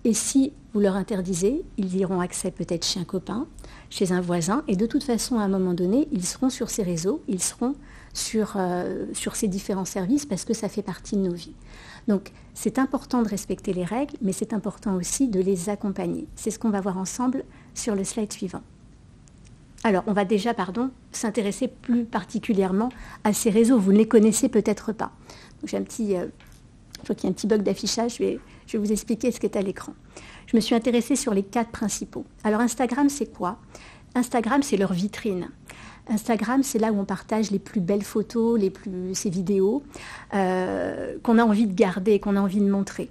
Et si vous leur interdisez, ils y auront accès peut-être chez un copain, chez un voisin, et de toute façon, à un moment donné, ils seront sur ces réseaux, ils seront sur ces différents services parce que ça fait partie de nos vies. Donc, c'est important de respecter les règles, mais c'est important aussi de les accompagner. C'est ce qu'on va voir ensemble sur le slide suivant. Alors, on va déjà, s'intéresser plus particulièrement à ces réseaux. Vous ne les connaissez peut-être pas. Donc, je vois qu'il y a un petit bug d'affichage. Je vais vous expliquer ce qui est à l'écran. Je me suis intéressée sur les 4 principaux. Alors, Instagram, c'est quoi ? Instagram, c'est leur vitrine. Instagram, c'est là où on partage les plus belles photos, ces vidéos qu'on a envie de garder, qu'on a envie de montrer.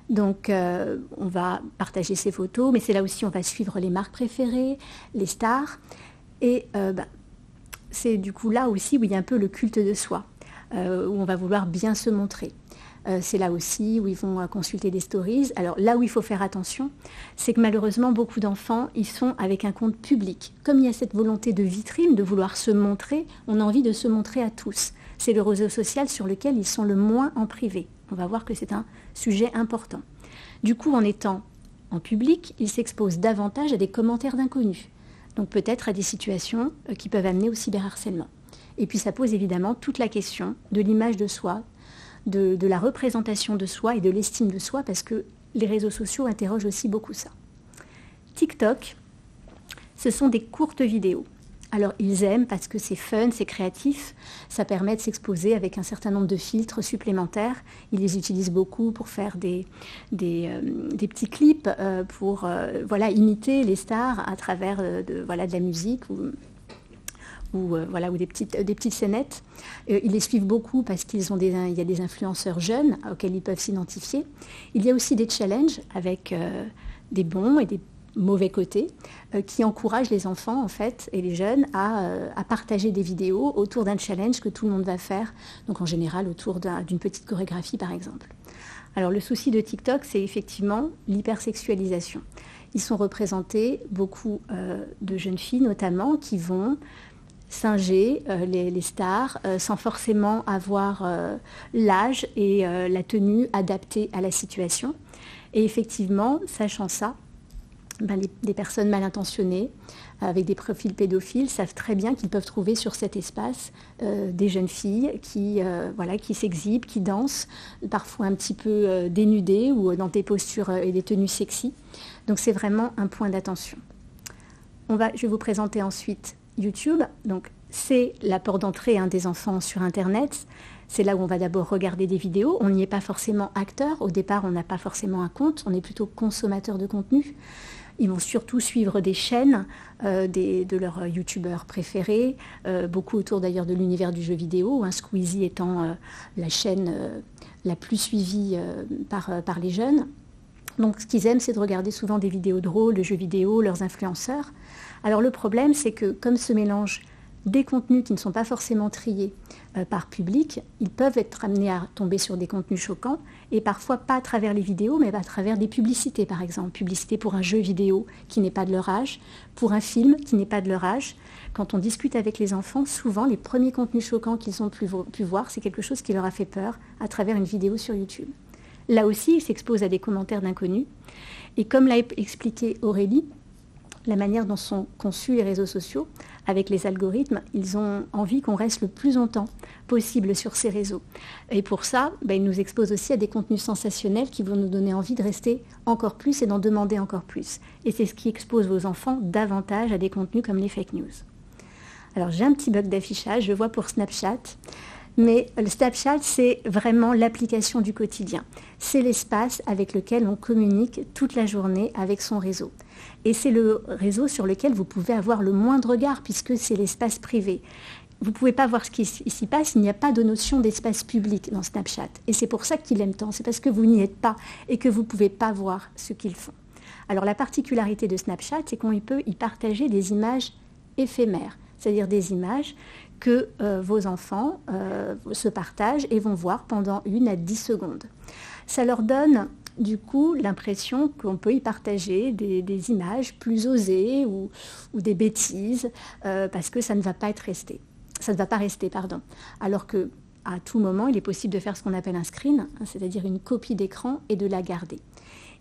Donc, on va partager ces photos, mais c'est là aussi où on va suivre les marques préférées, les stars. Et c'est du coup là aussi où il y a un peu le culte de soi, où on va vouloir bien se montrer. C'est là aussi où ils vont consulter des stories. Alors là où il faut faire attention, c'est que malheureusement, beaucoup d'enfants, ils sont avec un compte public. Comme il y a cette volonté de vitrine, de vouloir se montrer, on a envie de se montrer à tous. C'est le réseau social sur lequel ils sont le moins en privé. On va voir que c'est un sujet important. Du coup, en étant en public, ils s'exposent davantage à des commentaires d'inconnus. Donc peut-être à des situations qui peuvent amener au cyberharcèlement. Et puis ça pose évidemment toute la question de l'image de soi, de la représentation de soi et de l'estime de soi, parce que les réseaux sociaux interrogent aussi beaucoup ça. TikTok, ce sont des courtes vidéos. Alors ils aiment parce que c'est fun, c'est créatif, ça permet de s'exposer avec un certain nombre de filtres supplémentaires. Ils les utilisent beaucoup pour faire des petits clips, pour imiter les stars à travers de la musique ou des petites scénettes. Ils les suivent beaucoup parce qu'il y a des influenceurs jeunes auxquels ils peuvent s'identifier. Il y a aussi des challenges avec des bons et des mauvais côtés qui encouragent les enfants en fait et les jeunes à partager des vidéos autour d'un challenge que tout le monde va faire, donc en général autour d'une petite chorégraphie par exemple. Alors le souci de TikTok, c'est effectivement l'hypersexualisation. Ils sont représentés beaucoup de jeunes filles notamment qui vont singer les stars sans forcément avoir l'âge et la tenue adaptée à la situation. Et effectivement, sachant ça, des personnes mal intentionnées avec des profils pédophiles savent très bien qu'ils peuvent trouver sur cet espace des jeunes filles qui s'exhibent, qui dansent, parfois un petit peu dénudées ou dans des postures et des tenues sexy. Donc c'est vraiment un point d'attention. Je vais vous présenter ensuite YouTube. Donc c'est la porte d'entrée des enfants sur Internet. C'est là où on va d'abord regarder des vidéos. On n'y est pas forcément acteur. Au départ, on n'a pas forcément un compte. On est plutôt consommateur de contenu. Ils vont surtout suivre des chaînes de leurs youtubeurs préférés, beaucoup autour d'ailleurs de l'univers du jeu vidéo, Squeezie étant la chaîne la plus suivie par les jeunes. Donc ce qu'ils aiment, c'est de regarder souvent des vidéos drôles, de jeux vidéo, leurs influenceurs. Alors le problème, c'est que comme se mélangent des contenus qui ne sont pas forcément triés par public, ils peuvent être amenés à tomber sur des contenus choquants, et parfois pas à travers les vidéos, mais à travers des publicités par exemple. Publicité pour un jeu vidéo qui n'est pas de leur âge, pour un film qui n'est pas de leur âge. Quand on discute avec les enfants, souvent les premiers contenus choquants qu'ils ont pu voir, c'est quelque chose qui leur a fait peur à travers une vidéo sur YouTube. Là aussi, ils s'exposent à des commentaires d'inconnus. Et comme l'a expliqué Aurélie, la manière dont sont conçus les réseaux sociaux avec les algorithmes, ils ont envie qu'on reste le plus longtemps possible sur ces réseaux. Et pour ça, ils nous exposent aussi à des contenus sensationnels qui vont nous donner envie de rester encore plus et d'en demander encore plus. Et c'est ce qui expose vos enfants davantage à des contenus comme les fake news. Alors j'ai un petit bug d'affichage, je vois pour Snapchat. Mais le Snapchat, c'est vraiment l'application du quotidien. C'est l'espace avec lequel on communique toute la journée avec son réseau. Et c'est le réseau sur lequel vous pouvez avoir le moindre regard, puisque c'est l'espace privé. Vous ne pouvez pas voir ce qui s'y passe, il n'y a pas de notion d'espace public dans Snapchat. Et c'est pour ça qu'il aime tant, c'est parce que vous n'y êtes pas et que vous ne pouvez pas voir ce qu'ils font. Alors la particularité de Snapchat, c'est qu'on peut y partager des images éphémères, c'est-à-dire des images que vos enfants se partagent et vont voir pendant 1 à 10 secondes. Ça leur donne du coup l'impression qu'on peut y partager des images plus osées ou des bêtises parce que ça ne va pas rester. Alors que à tout moment, il est possible de faire ce qu'on appelle un screen, c'est-à-dire une copie d'écran et de la garder.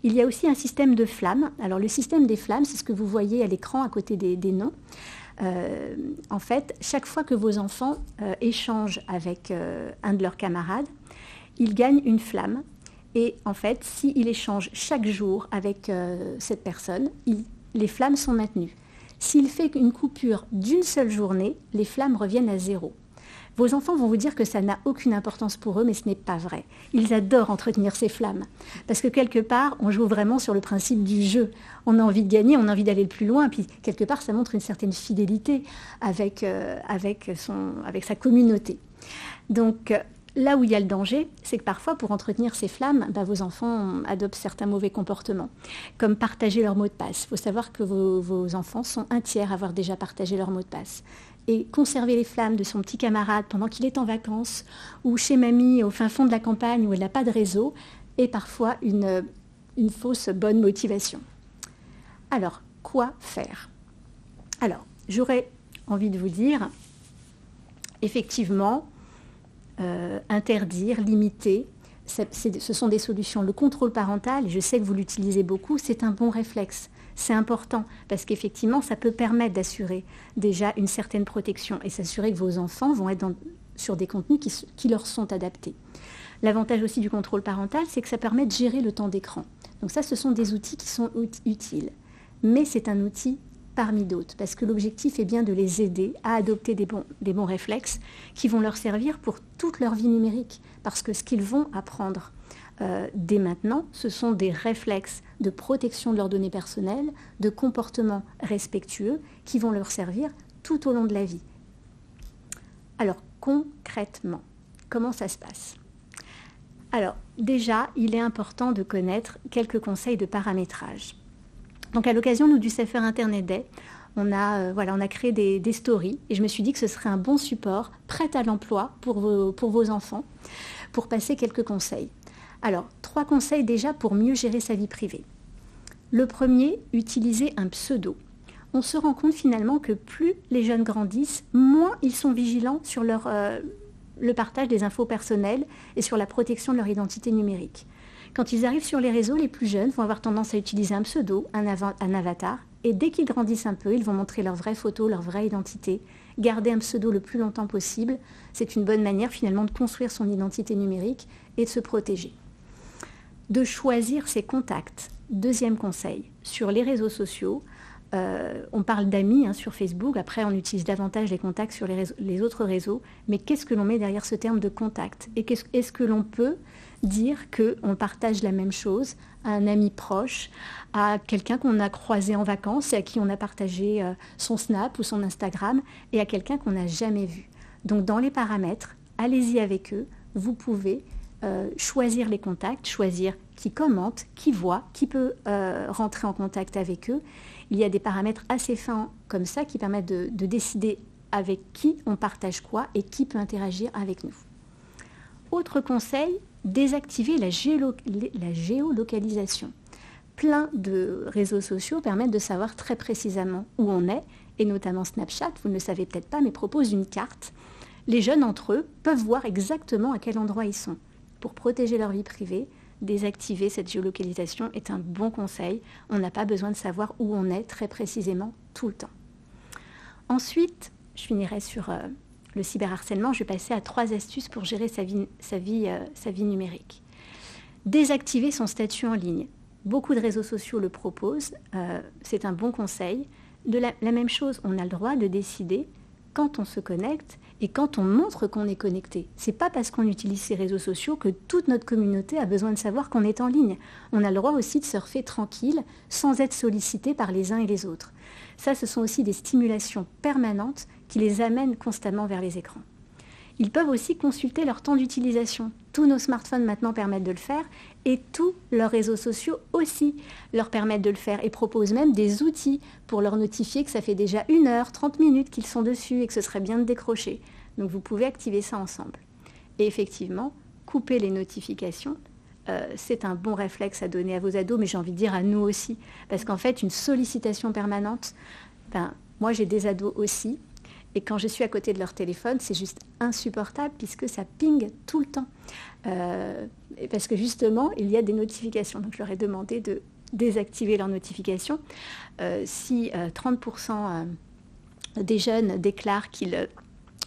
Il y a aussi un système de flammes. Alors le système des flammes, c'est ce que vous voyez à l'écran à côté des noms. En fait, chaque fois que vos enfants échangent avec un de leurs camarades, ils gagnent une flamme. Et en fait, s'ils échangent chaque jour avec cette personne, les flammes sont maintenues. S'il fait une coupure d'une seule journée, les flammes reviennent à 0. Vos enfants vont vous dire que ça n'a aucune importance pour eux, mais ce n'est pas vrai. Ils adorent entretenir ces flammes. Parce que quelque part, on joue vraiment sur le principe du jeu. On a envie de gagner, on a envie d'aller le plus loin. Puis quelque part, ça montre une certaine fidélité avec sa communauté. Donc là où il y a le danger, c'est que parfois, pour entretenir ces flammes, vos enfants adoptent certains mauvais comportements, comme partager leur mot de passe. Il faut savoir que vos enfants sont 1/3 à avoir déjà partagé leur mot de passe. Et conserver les flammes de son petit camarade pendant qu'il est en vacances ou chez mamie au fin fond de la campagne où elle n'a pas de réseau est parfois une fausse bonne motivation. Alors, quoi faire ? Alors, j'aurais envie de vous dire, effectivement, interdire, limiter, ce sont des solutions. Le contrôle parental, je sais que vous l'utilisez beaucoup, c'est un bon réflexe. C'est important parce qu'effectivement, ça peut permettre d'assurer déjà une certaine protection et s'assurer que vos enfants vont être sur des contenus qui leur sont adaptés. L'avantage aussi du contrôle parental, c'est que ça permet de gérer le temps d'écran. Donc ça, ce sont des outils qui sont utiles. Mais c'est un outil parmi d'autres parce que l'objectif est bien de les aider à adopter des bons réflexes qui vont leur servir pour toute leur vie numérique. Parce que ce qu'ils vont apprendre dès maintenant, ce sont des réflexes de protection de leurs données personnelles, de comportements respectueux qui vont leur servir tout au long de la vie. Alors, concrètement, comment ça se passe ? Alors, déjà, il est important de connaître quelques conseils de paramétrage. Donc, à l'occasion du Safer Internet Day, on a créé des stories et je me suis dit que ce serait un bon support prêt à l'emploi pour vos enfants pour passer quelques conseils. Alors, 3 conseils déjà pour mieux gérer sa vie privée. Le premier, utiliser un pseudo. On se rend compte finalement que plus les jeunes grandissent, moins ils sont vigilants sur le partage des infos personnelles et sur la protection de leur identité numérique. Quand ils arrivent sur les réseaux, les plus jeunes vont avoir tendance à utiliser un pseudo, un avatar, et dès qu'ils grandissent un peu, ils vont montrer leurs vraies photos, leur vraie identité. Garder un pseudo le plus longtemps possible, c'est une bonne manière finalement de construire son identité numérique et de se protéger. De choisir ses contacts. Deuxième conseil, sur les réseaux sociaux, on parle d'amis sur Facebook, après on utilise davantage les contacts sur les autres réseaux, mais qu'est-ce que l'on met derrière ce terme de contact ? Et est-ce que l'on peut dire qu'on partage la même chose à un ami proche, à quelqu'un qu'on a croisé en vacances et à qui on a partagé son Snap ou son Instagram, et à quelqu'un qu'on n'a jamais vu ? Donc dans les paramètres, allez-y avec eux, vous pouvez choisir les contacts, choisir qui commente, qui voit, qui peut rentrer en contact avec eux. Il y a des paramètres assez fins comme ça qui permettent de décider avec qui on partage quoi et qui peut interagir avec nous. Autre conseil, désactiver la géolocalisation. Plein de réseaux sociaux permettent de savoir très précisément où on est, et notamment Snapchat, vous ne le savez peut-être pas, mais propose une carte. Les jeunes entre eux peuvent voir exactement à quel endroit ils sont. Pour protéger leur vie privée, désactiver cette géolocalisation est un bon conseil. On n'a pas besoin de savoir où on est très précisément tout le temps. Ensuite, je finirai sur le cyberharcèlement. Je vais passer à 3 astuces pour gérer sa vie numérique. Désactiver son statut en ligne. Beaucoup de réseaux sociaux le proposent. C'est un bon conseil. La même chose, on a le droit de décider quand on se connecte et quand on montre qu'on est connecté. C'est pas parce qu'on utilise ces réseaux sociaux que toute notre communauté a besoin de savoir qu'on est en ligne. On a le droit aussi de surfer tranquille, sans être sollicité par les uns et les autres. Ça, ce sont aussi des stimulations permanentes qui les amènent constamment vers les écrans. Ils peuvent aussi consulter leur temps d'utilisation. Tous nos smartphones maintenant permettent de le faire et tous leurs réseaux sociaux aussi leur permettent de le faire et proposent même des outils pour leur notifier que ça fait déjà 1 heure, 30 minutes qu'ils sont dessus et que ce serait bien de décrocher. Donc vous pouvez activer ça ensemble. Et effectivement, couper les notifications, c'est un bon réflexe à donner à vos ados, mais j'ai envie de dire à nous aussi. Parce qu'en fait, une sollicitation permanente, moi j'ai des ados aussi, et quand je suis à côté de leur téléphone, c'est juste insupportable puisque ça ping tout le temps. Parce que justement, il y a des notifications. Donc je leur ai demandé de désactiver leurs notifications. Si 30% des jeunes déclarent qu'il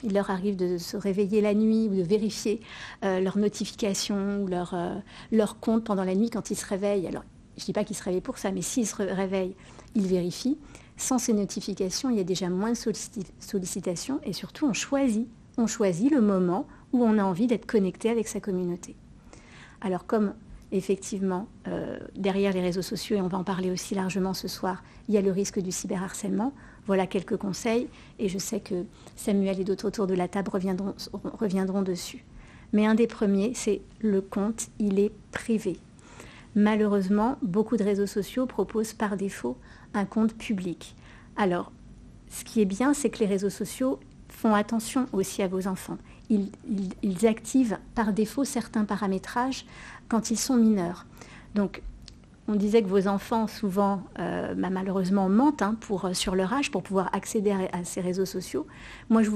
leur arrive de se réveiller la nuit ou de vérifier leurs notifications ou leur compte pendant la nuit quand ils se réveillent. Alors, je ne dis pas qu'ils se réveillent pour ça, mais s'ils se réveillent, ils vérifient. Sans ces notifications, il y a déjà moins de sollicitations et surtout, on choisit le moment où on a envie d'être connecté avec sa communauté. Alors, comme effectivement, derrière les réseaux sociaux, et on va en parler aussi largement ce soir, il y a le risque du cyberharcèlement. Voilà quelques conseils et je sais que Samuel et d'autres autour de la table reviendront dessus. Mais un des premiers, c'est le compte, il est privé. Malheureusement, beaucoup de réseaux sociaux proposent par défaut un compte public. Alors, ce qui est bien, c'est que les réseaux sociaux font attention aussi à vos enfants. Ils activent par défaut certains paramétrages quand ils sont mineurs. Donc, on disait que vos enfants, souvent, malheureusement, mentent sur leur âge pour pouvoir accéder à ces réseaux sociaux. Moi, je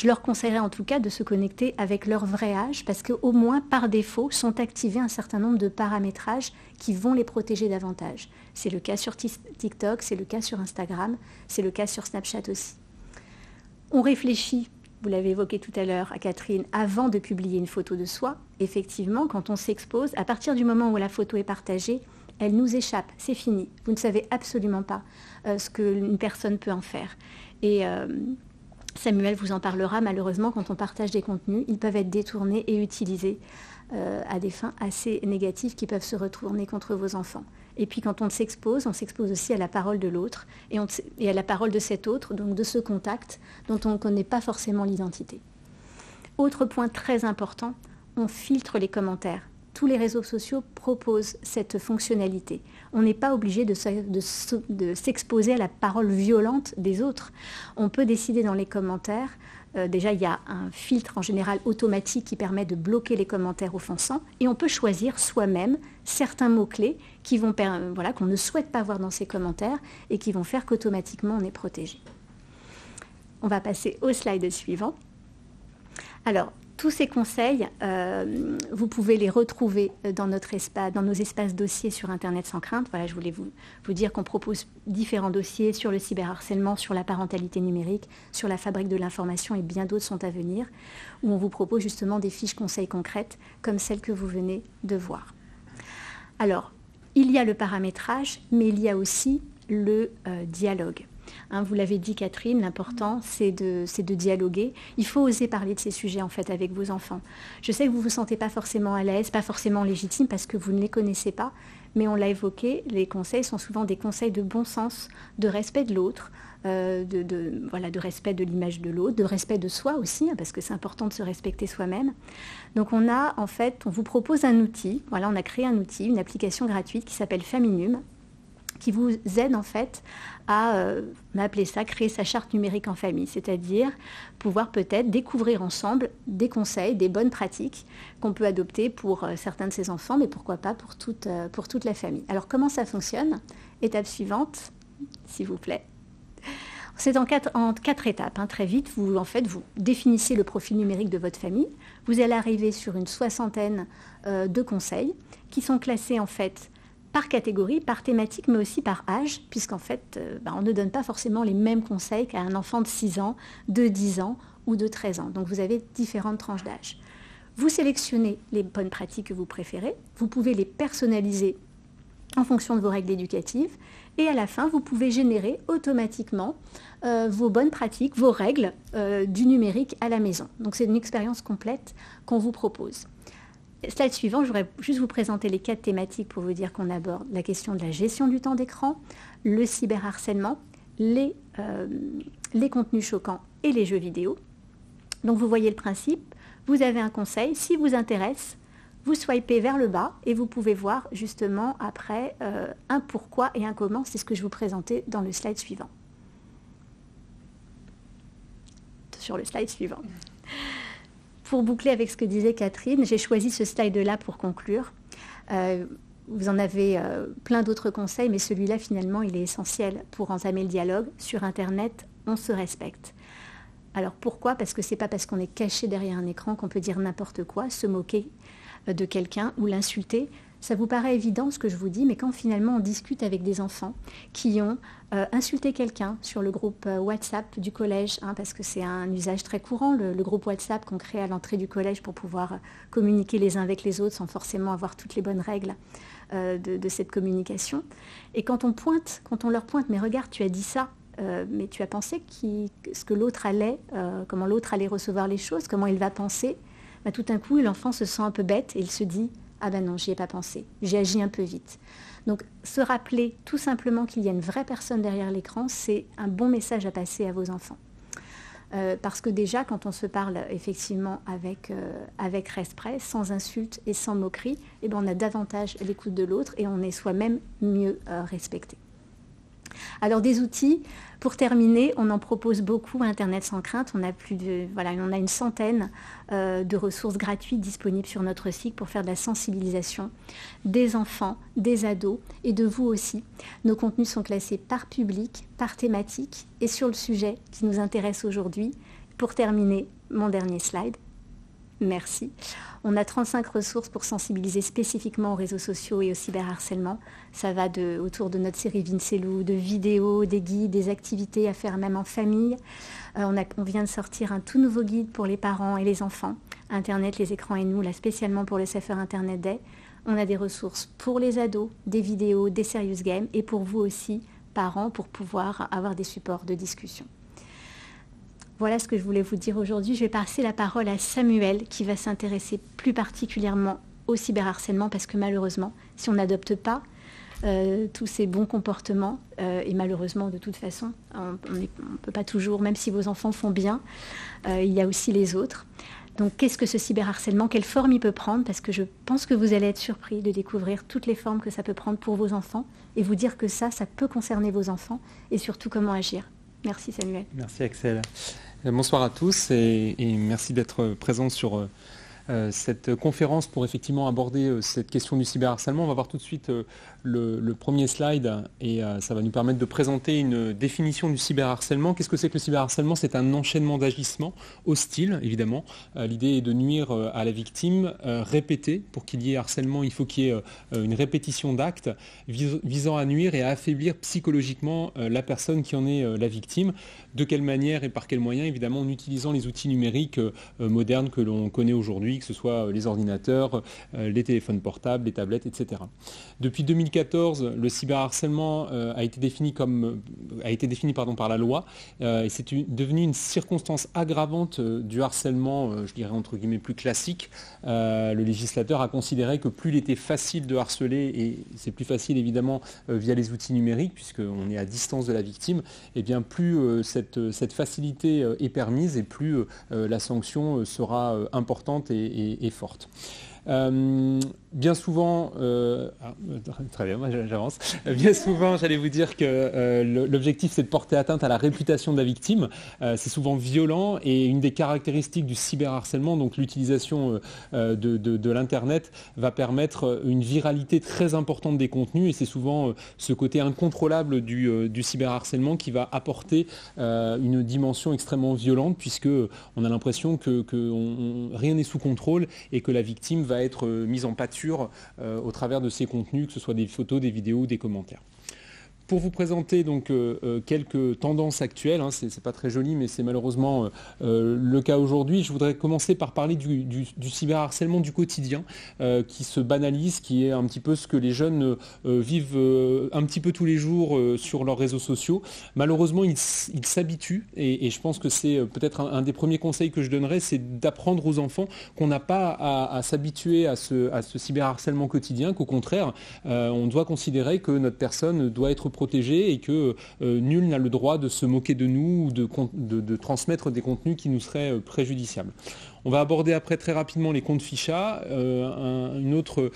leur conseillerais en tout cas de se connecter avec leur vrai âge parce qu'au moins, par défaut, sont activés un certain nombre de paramétrages qui vont les protéger davantage. C'est le cas sur TikTok, c'est le cas sur Instagram, c'est le cas sur Snapchat aussi. On réfléchit, vous l'avez évoqué tout à l'heure à Catherine, avant de publier une photo de soi. Effectivement, quand on s'expose, à partir du moment où la photo est partagée, elle nous échappe, c'est fini. Vous ne savez absolument pas ce qu'une personne peut en faire. Et Samuel vous en parlera, malheureusement, quand on partage des contenus, ils peuvent être détournés et utilisés à des fins assez négatives qui peuvent se retourner contre vos enfants. Et puis quand on s'expose aussi à la parole de l'autre et à la parole de cet autre, donc de ce contact dont on ne connaît pas forcément l'identité. Autre point très important, on filtre les commentaires. Tous les réseaux sociaux proposent cette fonctionnalité. On n'est pas obligé de s'exposer à la parole violente des autres. On peut décider dans les commentaires. Déjà, il y a un filtre en général automatique qui permet de bloquer les commentaires offensants. Et on peut choisir soi-même certains mots-clés qu'on ne souhaite pas voir dans ces commentaires et qui vont faire qu'automatiquement on est protégé. On va passer au slide suivant. Alors, tous ces conseils, vous pouvez les retrouver dans nos espaces dossiers sur Internet sans crainte. Voilà, je voulais vous dire qu'on propose différents dossiers sur le cyberharcèlement, sur la parentalité numérique, sur la fabrique de l'information et bien d'autres sont à venir, où on vous propose justement des fiches conseils concrètes comme celles que vous venez de voir. Alors, il y a le paramétrage, mais il y a aussi le dialogue. Vous l'avez dit Catherine, l'important c'est de dialoguer. Il faut oser parler de ces sujets en fait avec vos enfants. Je sais que vous ne vous sentez pas forcément à l'aise, pas forcément légitime parce que vous ne les connaissez pas, mais on l'a évoqué, les conseils sont souvent des conseils de bon sens, de respect de l'autre, de respect de l'image de l'autre, de respect de soi aussi, parce que c'est important de se respecter soi-même. Donc on vous propose un outil, on a créé un outil, une application gratuite qui s'appelle Faminum, qui vous aide en fait à, on a appelé ça, créer sa charte numérique en famille, c'est-à-dire pouvoir peut-être découvrir ensemble des conseils, des bonnes pratiques qu'on peut adopter pour certains de ses enfants, mais pourquoi pas pour toute la famille. Alors comment ça fonctionne ? Étape suivante, s'il vous plaît. C'est en quatre étapes, très vite. Vous définissez le profil numérique de votre famille. Vous allez arriver sur une 60aine de conseils qui sont classés en fait par catégorie, par thématique, mais aussi par âge, puisqu'en fait, on ne donne pas forcément les mêmes conseils qu'à un enfant de 6 ans, de 10 ans ou de 13 ans. Donc vous avez différentes tranches d'âge. Vous sélectionnez les bonnes pratiques que vous préférez, vous pouvez les personnaliser en fonction de vos règles éducatives, et à la fin, vous pouvez générer automatiquement vos bonnes pratiques, vos règles du numérique à la maison. Donc c'est une expérience complète qu'on vous propose. Slide suivant, je voudrais juste vous présenter les 4 thématiques pour vous dire qu'on aborde la question de la gestion du temps d'écran, le cyberharcèlement, les contenus choquants et les jeux vidéo. Donc vous voyez le principe, vous avez un conseil, si vous intéresse, vous swipez vers le bas et vous pouvez voir justement après un pourquoi et un comment, c'est ce que je vous présentais dans le slide suivant. Sur le slide suivant. Pour boucler avec ce que disait Catherine, j'ai choisi ce slide-là pour conclure. Vous en avez plein d'autres conseils, mais celui-là, finalement, il est essentiel pour entamer le dialogue. Sur Internet, on se respecte. Alors pourquoi ? Parce que ce n'est pas parce qu'on est caché derrière un écran qu'on peut dire n'importe quoi, se moquer de quelqu'un ou l'insulter. Ça vous paraît évident ce que je vous dis, mais quand finalement on discute avec des enfants qui ont insulté quelqu'un sur le groupe WhatsApp du collège, parce que c'est un usage très courant, le groupe WhatsApp qu'on crée à l'entrée du collège pour pouvoir communiquer les uns avec les autres sans forcément avoir toutes les bonnes règles de cette communication. Et quand on leur pointe, mais regarde, tu as dit ça, mais tu as pensé ce que l'autre allait, comment l'autre allait recevoir les choses, comment il va penser, tout d'un coup l'enfant se sent un peu bête et il se dit « Ah ben non, j'y ai pas pensé, j'ai agi un peu vite ». Donc se rappeler tout simplement qu'il y a une vraie personne derrière l'écran, c'est un bon message à passer à vos enfants. Parce que déjà, quand on se parle effectivement avec respect, sans insulte et sans moquerie, on a davantage l'écoute de l'autre et on est soi-même mieux respecté. Alors des outils, pour terminer, on en propose beaucoup à Internet sans crainte. On a une centaine de ressources gratuites disponibles sur notre site pour faire de la sensibilisation des enfants, des ados et de vous aussi. Nos contenus sont classés par public, par thématique et sur le sujet qui nous intéresse aujourd'hui. Pour terminer, mon dernier slide. Merci. On a 35 ressources pour sensibiliser spécifiquement aux réseaux sociaux et au cyberharcèlement. Ça va autour de notre série Vincelou, de vidéos, des guides, des activités à faire même en famille. On vient de sortir un tout nouveau guide pour les parents et les enfants. Internet, les écrans et nous, là spécialement pour le Safer Internet Day. On a des ressources pour les ados, des vidéos, des serious games et pour vous aussi, parents, pour pouvoir avoir des supports de discussion. Voilà ce que je voulais vous dire aujourd'hui. Je vais passer la parole à Samuel qui va s'intéresser plus particulièrement au cyberharcèlement parce que malheureusement, si on n'adopte pas tous ces bons comportements, et malheureusement de toute façon, on ne peut pas toujours, même si vos enfants font bien, il y a aussi les autres. Donc qu'est-ce que ce cyberharcèlement ? Quelle forme il peut prendre ? Parce que je pense que vous allez être surpris de découvrir toutes les formes que ça peut prendre pour vos enfants et vous dire que ça peut concerner vos enfants et surtout comment agir. Merci Samuel. Merci Axel. Bonsoir à tous et merci d'être présents sur cette conférence pour effectivement aborder cette question du cyberharcèlement. On va voir tout de suite le premier slide et ça va nous permettre de présenter une définition du cyberharcèlement. Qu'est-ce que c'est que le cyberharcèlement ? C'est un enchaînement d'agissements hostiles, évidemment. L'idée est de nuire à la victime, répéter. Pour qu'il y ait harcèlement, il faut qu'il y ait une répétition d'actes visant à nuire et à affaiblir psychologiquement la personne qui en est la victime. De quelle manière et par quels moyens ? Évidemment, en utilisant les outils numériques modernes que l'on connaît aujourd'hui, que ce soit les ordinateurs, les téléphones portables, les tablettes, etc. Depuis 2014, le cyberharcèlement a été défini par la loi et c'est devenu une circonstance aggravante du harcèlement, je dirais entre guillemets plus classique. Le législateur a considéré que plus il était facile de harceler, et c'est plus facile évidemment via les outils numériques puisqu'on est à distance de la victime, et bien plus cette facilité est permise et plus la sanction sera importante et forte. Bien souvent, très bien, moi j'avance. Bien souvent, j'allais vous dire que l'objectif c'est de porter atteinte à la réputation de la victime. C'est souvent violent et une des caractéristiques du cyberharcèlement, donc l'utilisation de l'internet, va permettre une viralité très importante des contenus et c'est souvent ce côté incontrôlable du cyberharcèlement qui va apporter une dimension extrêmement violente puisque on a l'impression que rien n'est sous contrôle et que la victime va va être mise en pâture au travers de ces contenus, que ce soit des photos, des vidéos, des commentaires. Pour vous présenter donc quelques tendances actuelles, hein, c'est pas très joli mais c'est malheureusement le cas aujourd'hui, je voudrais commencer par parler du cyberharcèlement du quotidien qui se banalise, qui est un petit peu ce que les jeunes vivent un petit peu tous les jours sur leurs réseaux sociaux. Malheureusement ils s'habituent et je pense que c'est peut-être un des premiers conseils que je donnerais, c'est d'apprendre aux enfants qu'on n'a pas à s'habituer à ce cyberharcèlement quotidien, qu'au contraire on doit considérer que notre personne doit être protégée et que nul n'a le droit de se moquer de nous ou de transmettre des contenus qui nous seraient préjudiciables. On va aborder après très rapidement les comptes ficha, une autre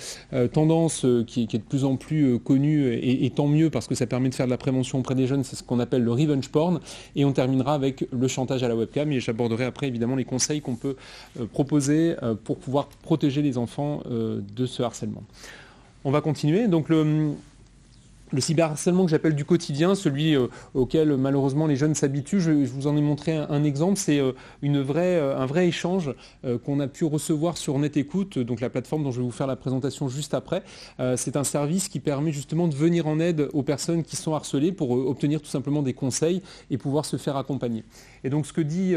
tendance qui est de plus en plus connue et tant mieux parce que ça permet de faire de la prévention auprès des jeunes, c'est ce qu'on appelle le revenge porn, et on terminera avec le chantage à la webcam et j'aborderai après évidemment les conseils qu'on peut proposer pour pouvoir protéger les enfants de ce harcèlement. On va continuer. Donc le cyberharcèlement que j'appelle du quotidien, celui auquel malheureusement les jeunes s'habituent, je vous en ai montré un exemple, c'est un vrai échange qu'on a pu recevoir sur NetÉcoute, donc la plateforme dont je vais vous faire la présentation juste après. C'est un service qui permet justement de venir en aide aux personnes qui sont harcelées pour obtenir tout simplement des conseils et pouvoir se faire accompagner. Et donc ce que dit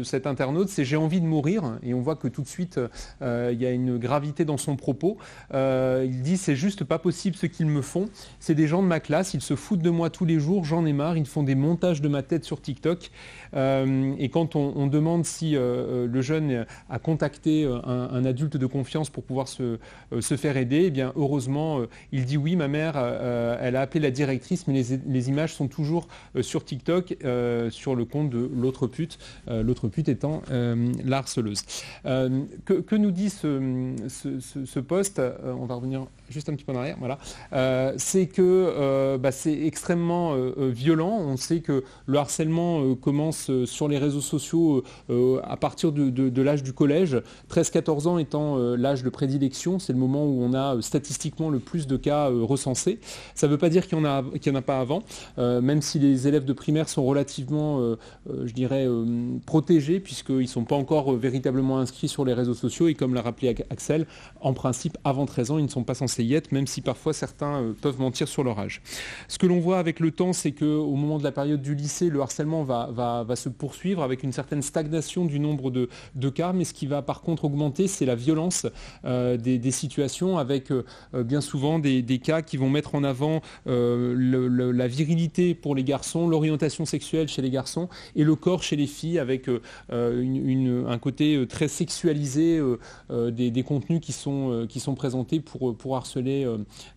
cet internaute, c'est « j'ai envie de mourir » et on voit que tout de suite il y a une gravité dans son propos. Il dit « c'est juste pas possible ce qu'ils me font, c'est des gens de ma classe, ils se foutent de moi tous les jours, j'en ai marre, ils font des montages de ma tête sur TikTok. » Et quand on demande si le jeune a contacté un adulte de confiance pour pouvoir se faire aider, eh bien heureusement il dit oui, ma mère elle a appelé la directrice, mais les images sont toujours sur TikTok, sur le compte de l'autre pute étant la harceleuse. Que nous dit ce post, on va revenir juste un petit peu en arrière, voilà, c'est que c'est extrêmement violent. On sait que le harcèlement commence sur les réseaux sociaux à partir de l'âge du collège, 13-14 ans étant l'âge de prédilection, c'est le moment où on a statistiquement le plus de cas recensés. Ça ne veut pas dire qu'il n'y en a pas avant, même si les élèves de primaire sont relativement, je dirais, protégés, puisqu'ils ne sont pas encore véritablement inscrits sur les réseaux sociaux, et comme l'a rappelé Axel, en principe, avant 13 ans, ils ne sont pas censés y être, même si parfois certains peuvent mentir sur leur âge. Ce que l'on voit avec le temps, c'est qu'au moment de la période du lycée, le harcèlement va se poursuivre avec une certaine stagnation du nombre de cas, mais ce qui va par contre augmenter, c'est la violence des situations, avec bien souvent des cas qui vont mettre en avant la virilité pour les garçons, l'orientation sexuelle chez les garçons et le corps chez les filles, avec un côté très sexualisé des contenus qui sont présentés pour harceler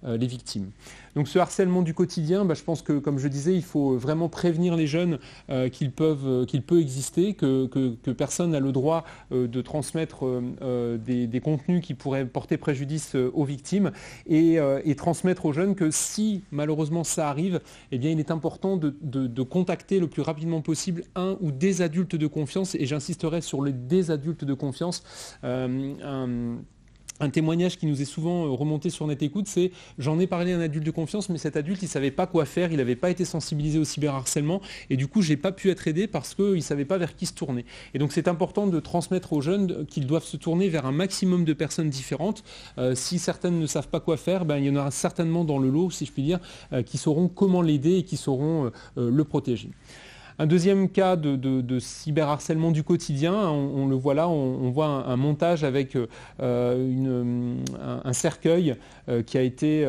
les victimes. Donc ce harcèlement du quotidien, je pense que, comme je disais, il faut vraiment prévenir les jeunes qu'il peut exister, que personne n'a le droit de transmettre des contenus qui pourraient porter préjudice aux victimes, et transmettre aux jeunes que si malheureusement ça arrive, eh bien, il est important de contacter le plus rapidement possible un ou des adultes de confiance, et j'insisterai sur les des adultes de confiance. Un témoignage qui nous est souvent remonté sur NetÉcoute, c'est « j'en ai parlé à un adulte de confiance, mais cet adulte, il ne savait pas quoi faire, il n'avait pas été sensibilisé au cyberharcèlement, et du coup, je n'ai pas pu être aidé parce qu'il ne savait pas vers qui se tourner. » Et donc, c'est important de transmettre aux jeunes qu'ils doivent se tourner vers un maximum de personnes différentes. Si certaines ne savent pas quoi faire, il y en aura certainement dans le lot, si je puis dire, qui sauront comment l'aider et qui sauront le protéger. Un deuxième cas de cyberharcèlement du quotidien, on le voit là, on voit un montage avec un cercueil qui a été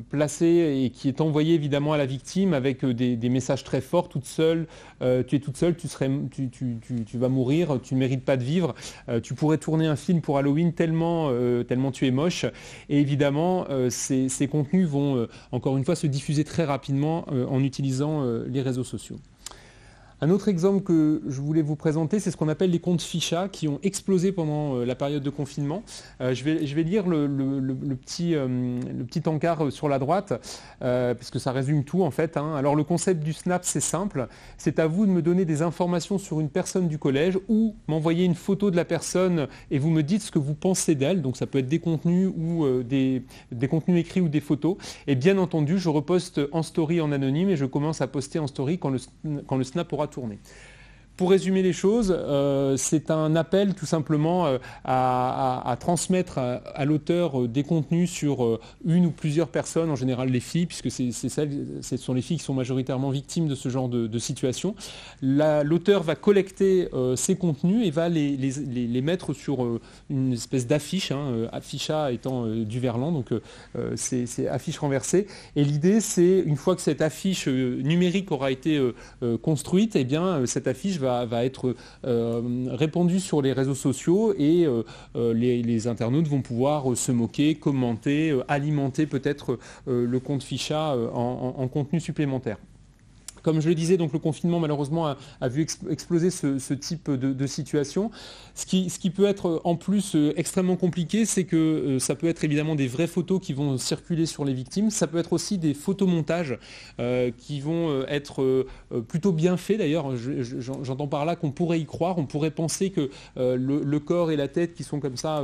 placé et qui est envoyé évidemment à la victime avec des messages très forts. Toute seule, tu es toute seule, tu vas mourir, tu ne mérites pas de vivre, tu pourrais tourner un film pour Halloween tellement tu es moche. Et évidemment, ces contenus vont encore une fois se diffuser très rapidement en utilisant les réseaux sociaux. Un autre exemple que je voulais vous présenter, c'est ce qu'on appelle les comptes ficha qui ont explosé pendant la période de confinement. Je vais lire le petit encart sur la droite, parce que ça résume tout en fait. Alors le concept du Snap, c'est simple. C'est à vous de me donner des informations sur une personne du collège ou m'envoyer une photo de la personne et vous me dites ce que vous pensez d'elle. Donc ça peut être des contenus ou des contenus écrits ou des photos. Et bien entendu, je reposte en story en anonyme et je commence à poster en story quand le Snap aura tourné. Pour résumer les choses, c'est un appel tout simplement à transmettre à l'auteur des contenus sur une ou plusieurs personnes, en général les filles, puisque ce sont les filles qui sont majoritairement victimes de ce genre de situation. L'auteur va collecter ces contenus et va les mettre sur une espèce d'affiche, afficha étant du verlan, donc c'est affiche renversée. Et l'idée, c'est une fois que cette affiche numérique aura été construite, eh bien, cette affiche va être répandue sur les réseaux sociaux et les internautes vont pouvoir se moquer, commenter, alimenter peut-être le compte Ficha en contenu supplémentaire. Comme je le disais, donc le confinement malheureusement a vu exploser ce type de situation. Ce qui peut être en plus extrêmement compliqué, c'est que ça peut être évidemment des vraies photos qui vont circuler sur les victimes. Ça peut être aussi des photomontages qui vont être plutôt bien faits. D'ailleurs, j'entends par là qu'on pourrait y croire. On pourrait penser que le corps et la tête qui sont comme ça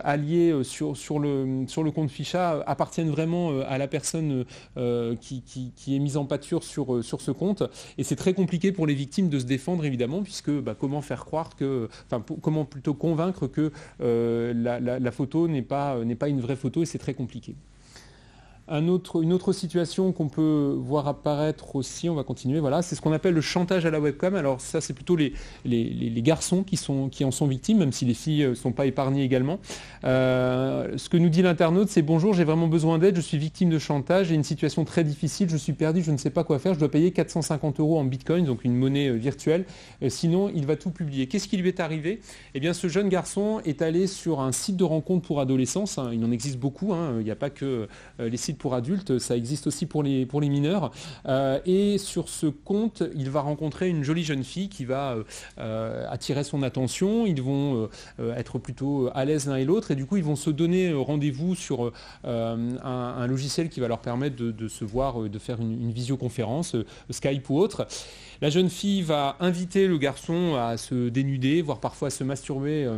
alliés sur le compte Ficha appartiennent vraiment à la personne qui est mise en pâture sur ce compte, et c'est très compliqué pour les victimes de se défendre évidemment, puisque comment faire croire comment plutôt convaincre que la photo n'est pas une vraie photo, et c'est très compliqué. Une autre situation qu'on peut voir apparaître aussi, on va continuer, voilà, c'est ce qu'on appelle le chantage à la webcam. Alors ça, c'est plutôt les garçons qui en sont victimes, même si les filles ne sont pas épargnées également. Ce que nous dit l'internaute, c'est « Bonjour, j'ai vraiment besoin d'aide, je suis victime de chantage, j'ai une situation très difficile, je suis perdu, je ne sais pas quoi faire, je dois payer 450 € en bitcoin, donc une monnaie virtuelle, sinon il va tout publier. » Qu'est-ce qui lui est arrivé ? Eh bien, ce jeune garçon est allé sur un site de rencontre pour adolescents, il en existe beaucoup, il n'y a pas que les sites pour adultes, ça existe aussi pour les mineurs. Et sur ce compte, il va rencontrer une jolie jeune fille qui va attirer son attention. Ils vont être plutôt à l'aise l'un et l'autre, et du coup, ils vont se donner rendez-vous sur un logiciel qui va leur permettre de se voir, de faire une visioconférence, Skype ou autre. La jeune fille va inviter le garçon à se dénuder, voire parfois à se masturber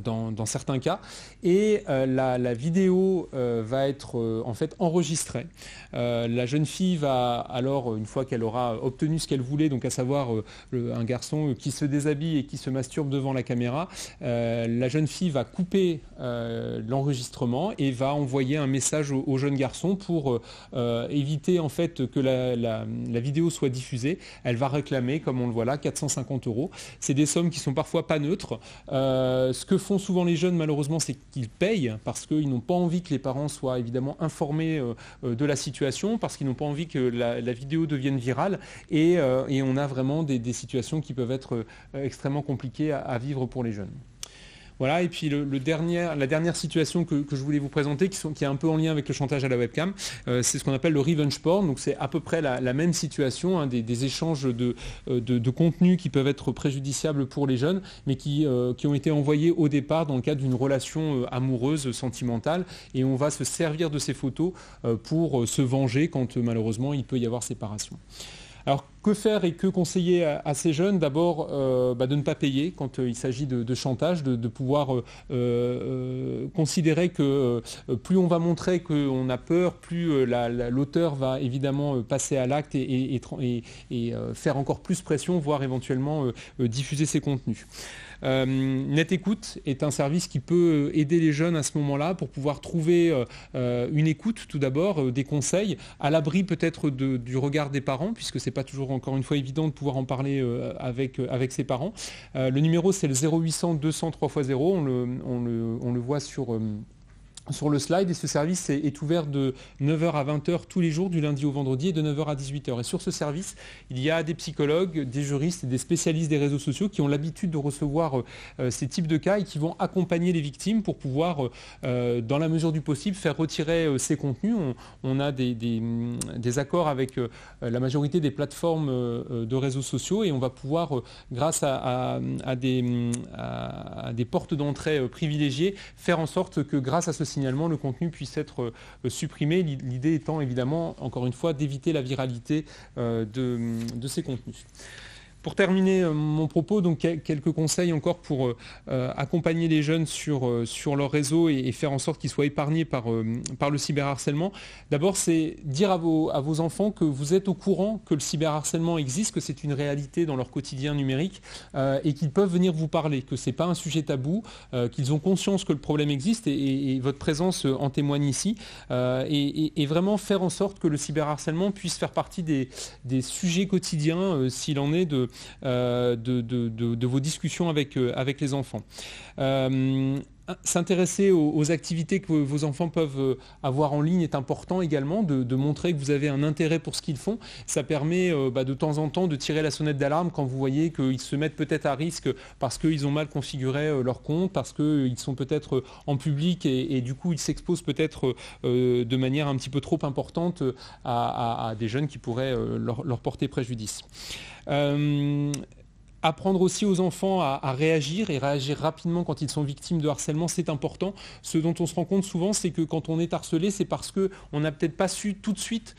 dans certains cas, et la vidéo va être en fait enregistrée. La jeune fille va alors, une fois qu'elle aura obtenu ce qu'elle voulait, donc à savoir un garçon qui se déshabille et qui se masturbe devant la caméra, la jeune fille va couper l'enregistrement et va envoyer un message au jeune garçon pour éviter en fait que la vidéo soit diffusée. Elle va réclamer, comme on le voit là, 450 €. C'est des sommes qui sont parfois pas neutres. Ce que font souvent les jeunes, malheureusement, c'est qu'ils payent parce qu'ils n'ont pas envie que les parents soient évidemment informés de la situation, parce qu'ils n'ont pas envie que la vidéo devienne virale, et on a vraiment des situations qui peuvent être extrêmement compliquées à vivre pour les jeunes. Voilà, et puis la dernière situation que je voulais vous présenter, qui est un peu en lien avec le chantage à la webcam, c'est ce qu'on appelle le revenge porn. Donc c'est à peu près la même situation, des échanges de contenus qui peuvent être préjudiciables pour les jeunes, mais qui ont été envoyés au départ dans le cadre d'une relation amoureuse, sentimentale, et on va se servir de ces photos pour se venger quand malheureusement il peut y avoir séparation. Alors, que faire et que conseiller à ces jeunes ? D'abord, de ne pas payer quand il s'agit de chantage, de pouvoir considérer que plus on va montrer qu'on a peur, plus l'auteur va évidemment passer à l'acte et faire encore plus pression, voire éventuellement diffuser ses contenus. NetÉcoute est un service qui peut aider les jeunes à ce moment-là pour pouvoir trouver une écoute tout d'abord, des conseils, à l'abri peut-être du regard des parents, puisque c'est pas toujours encore une fois évident de pouvoir en parler avec ses parents. Le numéro c'est le 0800 200 3x0, on le voit sur le slide, et ce service est ouvert de 9h à 20h tous les jours, du lundi au vendredi, et de 9h à 18h. Et sur ce service, il y a des psychologues, des juristes et des spécialistes des réseaux sociaux qui ont l'habitude de recevoir ces types de cas et qui vont accompagner les victimes pour pouvoir, dans la mesure du possible, faire retirer ces contenus. On a des accords avec la majorité des plateformes de réseaux sociaux, et on va pouvoir, grâce à des portes d'entrée privilégiées, faire en sorte que grâce à ce signalement, le contenu puisse être supprimé. L'idée étant évidemment, encore une fois, d'éviter la viralité de ces contenus. Pour terminer mon propos, donc quelques conseils encore pour accompagner les jeunes sur leur réseau et faire en sorte qu'ils soient épargnés par le cyberharcèlement. D'abord, c'est dire à vos enfants que vous êtes au courant que le cyberharcèlement existe, que c'est une réalité dans leur quotidien numérique et qu'ils peuvent venir vous parler, que ce n'est pas un sujet tabou, qu'ils ont conscience que le problème existe et votre présence en témoigne ici. Et vraiment faire en sorte que le cyberharcèlement puisse faire partie des sujets quotidiens, s'il en est, de vos discussions avec les enfants. S'intéresser aux activités que vos enfants peuvent avoir en ligne est important également, de montrer que vous avez un intérêt pour ce qu'ils font. Ça permet de temps en temps de tirer la sonnette d'alarme quand vous voyez qu'ils se mettent peut-être à risque parce qu'ils ont mal configuré leur compte, parce qu'ils sont peut-être en public et du coup ils s'exposent peut-être de manière un petit peu trop importante à des jeunes qui pourraient leur porter préjudice. Apprendre aussi aux enfants à réagir et réagir rapidement quand ils sont victimes de harcèlement, c'est important. Ce dont on se rend compte souvent, c'est que quand on est harcelé, c'est parce qu'on n'a peut-être pas su tout de suite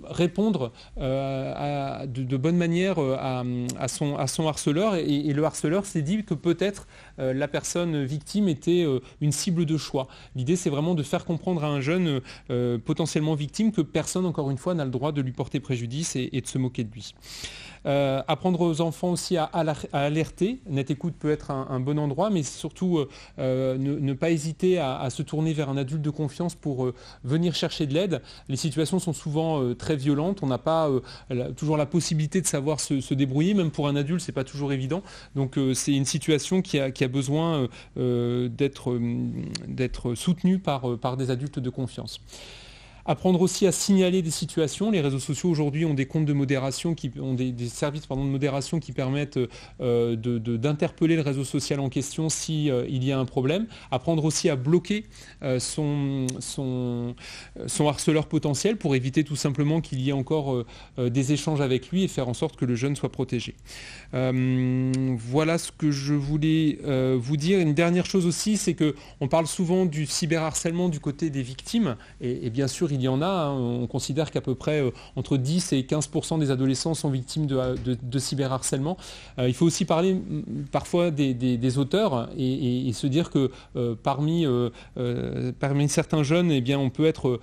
répondre de bonne manière à son harceleur. Et le harceleur s'est dit que peut-être la personne victime était une cible de choix. L'idée, c'est vraiment de faire comprendre à un jeune potentiellement victime que personne, encore une fois, n'a le droit de lui porter préjudice et de se moquer de lui. Apprendre aux enfants aussi à alerter. NetÉcoute peut être un bon endroit, mais surtout ne pas hésiter à se tourner vers un adulte de confiance pour venir chercher de l'aide. Les situations sont souvent très violentes. On n'a pas toujours la possibilité de savoir se débrouiller. Même pour un adulte, c'est pas toujours évident. Donc c'est une situation qui a besoin d'être soutenue par des adultes de confiance. Apprendre aussi à signaler des situations. Les réseaux sociaux aujourd'hui ont des comptes de modération, des services de modération qui permettent d'interpeller le réseau social en question si il y a un problème. Apprendre aussi à bloquer son harceleur potentiel pour éviter tout simplement qu'il y ait encore des échanges avec lui et faire en sorte que le jeune soit protégé. Voilà ce que je voulais vous dire. Une dernière chose aussi, c'est qu'on parle souvent du cyberharcèlement du côté des victimes et bien sûr il y en a, on considère qu'à peu près entre 10 et 15% des adolescents sont victimes de cyberharcèlement. Il faut aussi parler parfois des auteurs et se dire que parmi certains jeunes, eh bien, on peut être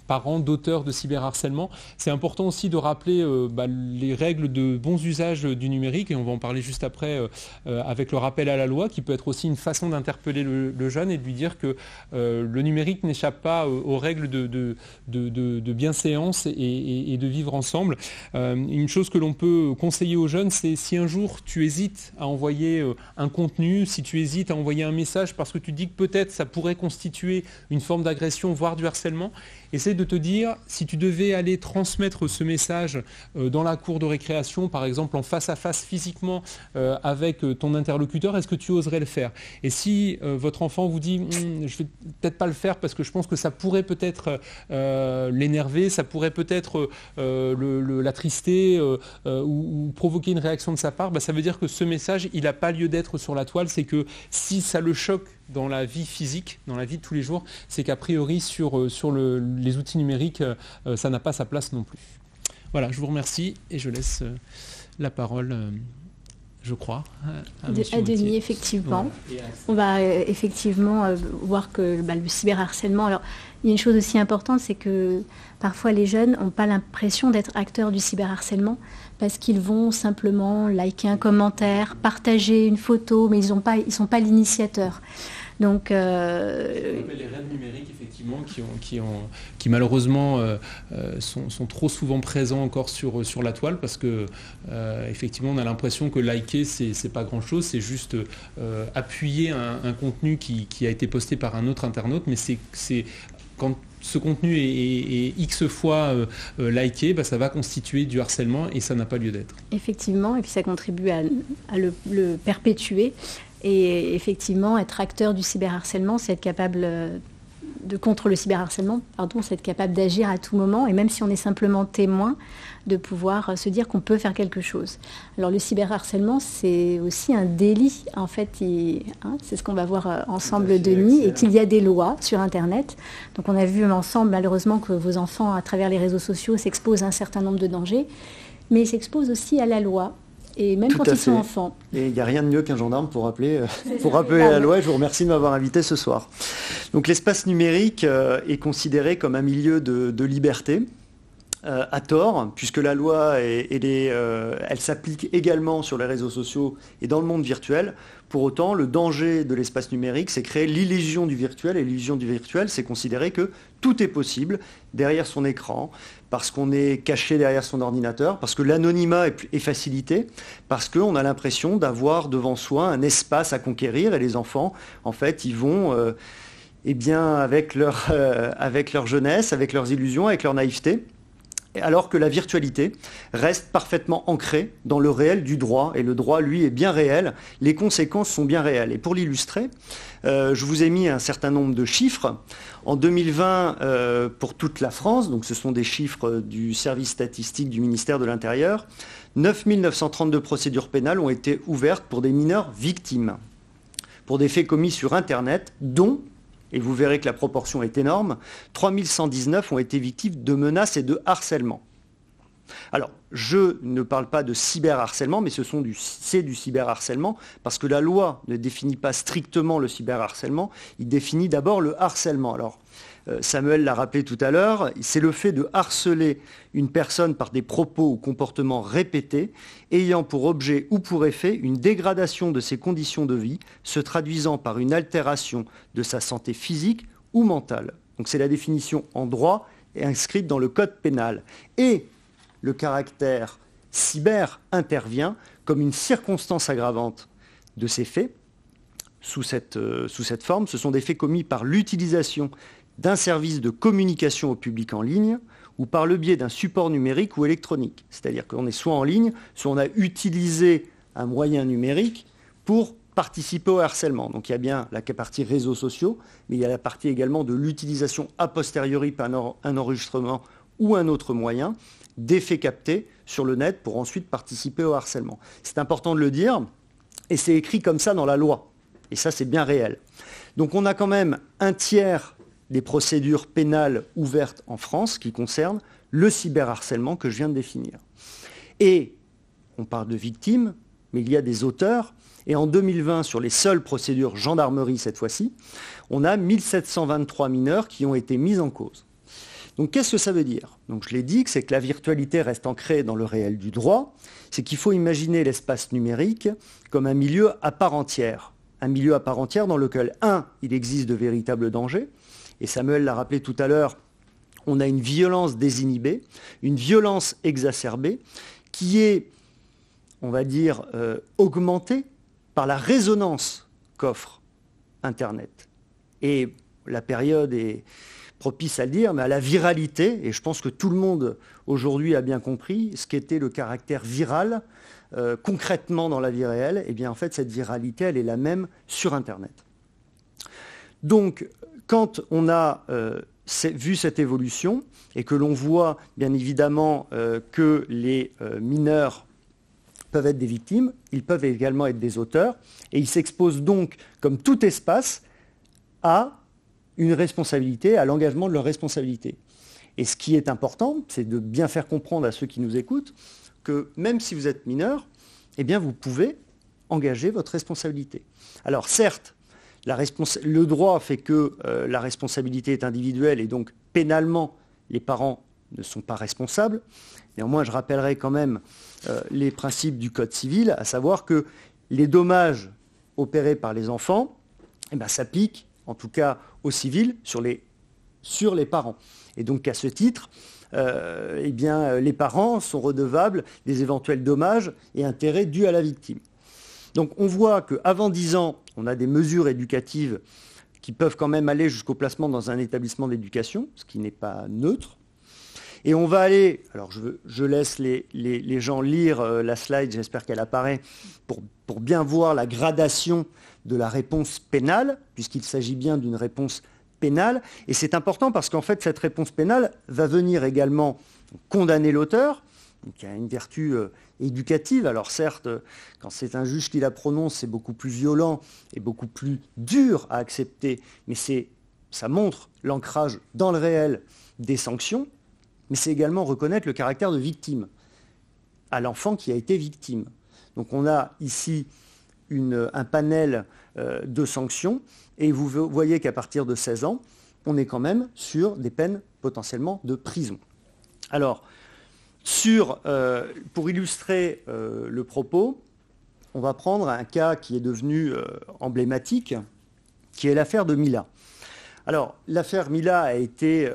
parents d'auteurs de cyberharcèlement. C'est important aussi de rappeler les règles de bons usages du numérique, et on va en parler juste après avec le rappel à la loi, qui peut être aussi une façon d'interpeller le jeune et de lui dire que le numérique n'échappe pas aux règles de bienséance et de vivre ensemble. Une chose que l'on peut conseiller aux jeunes, c'est si un jour tu hésites à envoyer un contenu, si tu hésites à envoyer un message parce que tu dis que peut-être ça pourrait constituer une forme d'agression, voire du harcèlement, essaie de te dire, si tu devais aller transmettre ce message dans la cour de récréation, par exemple en face à face physiquement avec ton interlocuteur, est-ce que tu oserais le faire? Et si votre enfant vous dit, je vais peut-être pas le faire parce que je pense que ça pourrait peut-être l'énerver, ça pourrait peut-être l'attrister ou provoquer une réaction de sa part, ça veut dire que ce message, il n'a pas lieu d'être sur la toile. C'est que si ça le choque dans la vie physique, dans la vie de tous les jours, c'est qu'a priori sur les outils numériques, ça n'a pas sa place non plus. Voilà, je vous remercie et je laisse la parole, je crois, à Denis, effectivement. Voilà. On va effectivement voir que le cyberharcèlement, alors il y a une chose aussi importante, c'est que parfois les jeunes n'ont pas l'impression d'être acteurs du cyberharcèlement parce qu'ils vont simplement liker un commentaire, partager une photo, mais ils ne sont pas l'initiateur. Donc, les raids numériques, effectivement, qui malheureusement sont trop souvent présents encore sur la toile parce que effectivement on a l'impression que liker c'est pas grand chose, c'est juste appuyer un contenu qui a été posté par un autre internaute, mais c'est quand ce contenu est X fois liké, ça va constituer du harcèlement et ça n'a pas lieu d'être. Effectivement, et puis ça contribue à le perpétuer. Et effectivement, être acteur du cyberharcèlement, c'est être capable contre le cyberharcèlement, c'est être capable d'agir à tout moment, et même si on est simplement témoin, de pouvoir se dire qu'on peut faire quelque chose. Alors le cyberharcèlement, c'est aussi un délit, en fait, c'est ce qu'on va voir ensemble, Denis, et qu'il y a des lois sur Internet. Donc on a vu ensemble, malheureusement, que vos enfants, à travers les réseaux sociaux, s'exposent à un certain nombre de dangers. mais ils s'exposent aussi à la loi, et même Tout quand à ils sont fait. enfants. Et il n'y a rien de mieux qu'un gendarme pour rappeler la loi. Je vous remercie de m'avoir invité ce soir. Donc l'espace numérique est considéré comme un milieu de liberté, à tort, puisque la loi elle s'applique également sur les réseaux sociaux et dans le monde virtuel. Pour autant, le danger de l'espace numérique, c'est créer l'illusion du virtuel. Et l'illusion du virtuel, c'est considérer que tout est possible derrière son écran, parce qu'on est caché derrière son ordinateur, parce que l'anonymat est facilité, parce qu'on a l'impression d'avoir devant soi un espace à conquérir. Et les enfants, en fait, ils vont avec leur jeunesse, avec leurs illusions, avec leur naïveté, alors que la virtualité reste parfaitement ancrée dans le réel du droit. Et le droit, lui, est bien réel. Les conséquences sont bien réelles. Et pour l'illustrer, je vous ai mis un certain nombre de chiffres. En 2020, pour toute la France, donc ce sont des chiffres du service statistique du ministère de l'Intérieur, 9 932 procédures pénales ont été ouvertes pour des mineurs victimes, pour des faits commis sur Internet, dont, et vous verrez que la proportion est énorme, 3119 ont été victimes de menaces et de harcèlement. Alors, je ne parle pas de cyberharcèlement, mais c'est du cyberharcèlement, parce que la loi ne définit pas strictement le cyberharcèlement, il définit d'abord le harcèlement. Alors, Samuel l'a rappelé tout à l'heure, c'est le fait de harceler une personne par des propos ou comportements répétés, ayant pour objet ou pour effet une dégradation de ses conditions de vie, se traduisant par une altération de sa santé physique ou mentale. Donc c'est la définition en droit et inscrite dans le code pénal. Et le caractère cyber intervient comme une circonstance aggravante de ces faits. Sous cette forme, ce sont des faits commis par l'utilisation d'un service de communication au public en ligne ou par le biais d'un support numérique ou électronique. C'est-à-dire qu'on est soit en ligne, soit on a utilisé un moyen numérique pour participer au harcèlement. Donc il y a bien la partie réseaux sociaux, mais il y a la partie également de l'utilisation a posteriori par un enregistrement ou un autre moyen des faits captés sur le net pour ensuite participer au harcèlement. C'est important de le dire, et c'est écrit comme ça dans la loi. Et ça, c'est bien réel. Donc on a quand même un tiers des procédures pénales ouvertes en France qui concernent le cyberharcèlement que je viens de définir. Et on parle de victimes, mais il y a des auteurs. Et en 2020, sur les seules procédures gendarmerie cette fois-ci, on a 1723 mineurs qui ont été mis en cause. Donc qu'est-ce que ça veut dire? Donc je l'ai dit, c'est que la virtualité reste ancrée dans le réel du droit. C'est qu'il faut imaginer l'espace numérique comme un milieu à part entière. Un milieu à part entière dans lequel, il existe de véritables dangers. Et Samuel l'a rappelé tout à l'heure, on a une violence désinhibée, une violence exacerbée, qui est, on va dire, augmentée par la résonance qu'offre Internet. Et la période est propice à le dire, mais à la viralité, et je pense que tout le monde aujourd'hui a bien compris ce qu'était le caractère viral concrètement dans la vie réelle. Et bien en fait, cette viralité, elle est la même sur Internet. Donc, quand on a vu cette évolution et que l'on voit bien évidemment que les mineurs peuvent être des victimes, ils peuvent également être des auteurs, et ils s'exposent donc, comme tout espace, à une responsabilité, à l'engagement de leur responsabilité. Et ce qui est important, c'est de bien faire comprendre à ceux qui nous écoutent que même si vous êtes mineur, eh bien vous pouvez engager votre responsabilité. Alors certes, le droit fait que la responsabilité est individuelle et donc pénalement, les parents ne sont pas responsables. Néanmoins, je rappellerai quand même les principes du Code civil, à savoir que les dommages opérés par les enfants s'appliquent, en tout cas au civil, sur les parents. Et donc à ce titre, les parents sont redevables des éventuels dommages et intérêts dus à la victime. Donc on voit qu'avant 10 ans, on a des mesures éducatives qui peuvent quand même aller jusqu'au placement dans un établissement d'éducation, ce qui n'est pas neutre. Et on va aller, alors je laisse les gens lire la slide, j'espère qu'elle apparaît, pour bien voir la gradation de la réponse pénale, puisqu'il s'agit bien d'une réponse pénale. Et c'est important parce qu'en fait, cette réponse pénale va venir également condamner l'auteur, qui a une vertu éducative. Alors certes, quand c'est un juge qui la prononce, c'est beaucoup plus violent et beaucoup plus dur à accepter, mais ça montre l'ancrage dans le réel des sanctions, mais c'est également reconnaître le caractère de victime. à l'enfant qui a été victime. Donc on a ici un panel de sanctions et vous voyez qu'à partir de 16 ans, on est quand même sur des peines potentiellement de prison. Alors, pour illustrer le propos, on va prendre un cas qui est devenu emblématique, qui est l'affaire de Mila. Alors, l'affaire Mila a été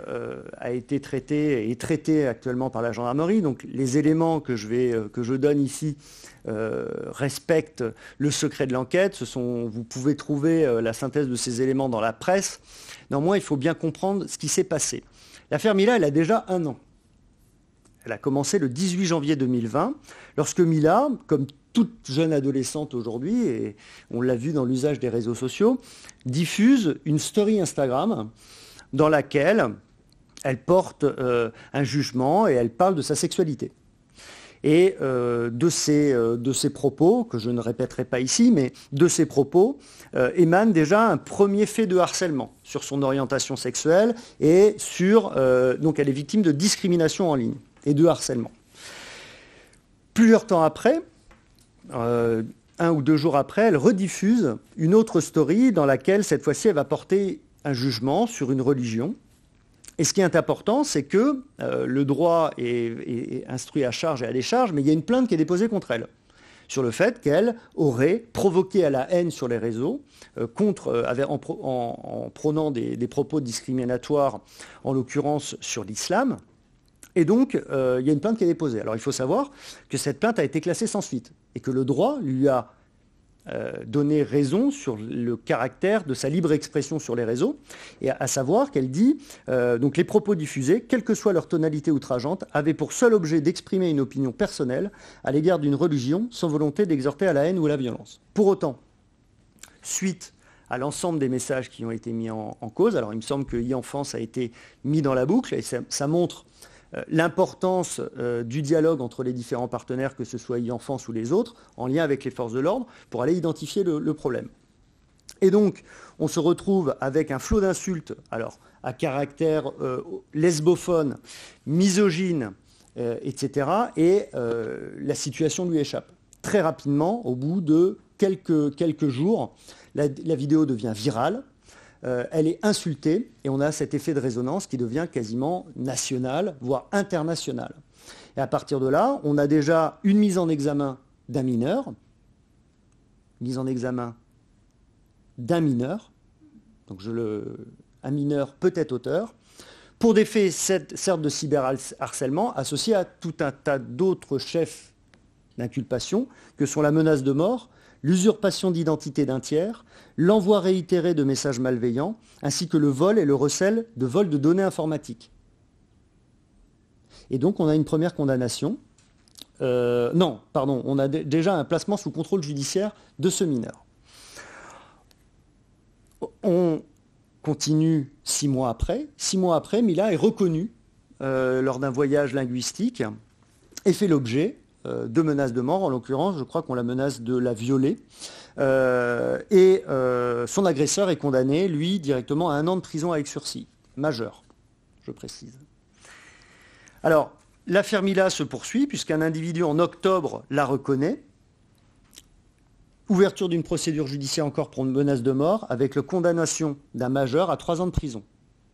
traitée et est traitée actuellement par la gendarmerie. Donc, les éléments que je donne ici respectent le secret de l'enquête. Vous pouvez trouver la synthèse de ces éléments dans la presse. Néanmoins, il faut bien comprendre ce qui s'est passé. L'affaire Mila, elle a déjà 1 an. Elle a commencé le 18 janvier 2020, lorsque Mila, comme toute jeune adolescente aujourd'hui, et on l'a vu dans l'usage des réseaux sociaux, diffuse une story Instagram dans laquelle elle porte un jugement et elle parle de sa sexualité. Et de ces propos, que je ne répéterai pas ici, mais de ces propos émane déjà un premier fait de harcèlement sur son orientation sexuelle et donc elle est victime de discrimination en ligne et de harcèlement. Plusieurs temps après, 1 ou 2 jours après, elle rediffuse une autre story dans laquelle, cette fois-ci, elle va porter un jugement sur une religion. Et ce qui est important, c'est que le droit est instruit à charge et à décharge, mais il y a une plainte qui est déposée contre elle, sur le fait qu'elle aurait provoqué à la haine sur les réseaux, en prônant des propos discriminatoires, en l'occurrence sur l'islam. Et donc, il y a une plainte qui est déposée. Alors, il faut savoir que cette plainte a été classée sans suite et que le droit lui a donné raison sur le caractère de sa libre expression sur les réseaux, et à savoir qu'elle dit donc les propos diffusés, quelle que soit leur tonalité outrageante, avaient pour seul objet d'exprimer une opinion personnelle à l'égard d'une religion sans volonté d'exhorter à la haine ou à la violence. Pour autant, suite à l'ensemble des messages qui ont été mis en cause, alors il me semble que e-enfance a été mis dans la boucle, et ça montre l'importance du dialogue entre les différents partenaires, que ce soit e-enfance ou les autres, en lien avec les forces de l'ordre, pour aller identifier le problème. Et donc, on se retrouve avec un flot d'insultes, alors à caractère lesbophone, misogyne, etc. Et la situation lui échappe. Très rapidement, au bout de quelques jours, la vidéo devient virale. Elle est insultée et on a cet effet de résonance qui devient quasiment national, voire international. Et à partir de là, on a déjà une mise en examen d'un mineur, donc un mineur peut être auteur, pour des faits certes de cyberharcèlement associés à tout un tas d'autres chefs d'inculpation que sont la menace de mort, l'usurpation d'identité d'un tiers, l'envoi réitéré de messages malveillants, ainsi que le vol et le recel de vol de données informatiques. Et donc on a une première condamnation. On a déjà un placement sous contrôle judiciaire de ce mineur. On continue 6 mois après. 6 mois après, Mila est reconnue lors d'un voyage linguistique et fait l'objet de menaces de mort. En l'occurrence, je crois qu'on la menace de la violer. Et son agresseur est condamné, lui, directement à 1 an de prison avec sursis. Majeur, je précise. Alors, l'affaire Mila se poursuit, puisqu'un individu en octobre la reconnaît. Ouverture d'une procédure judiciaire encore pour une menace de mort, avec la condamnation d'un majeur à 3 ans de prison,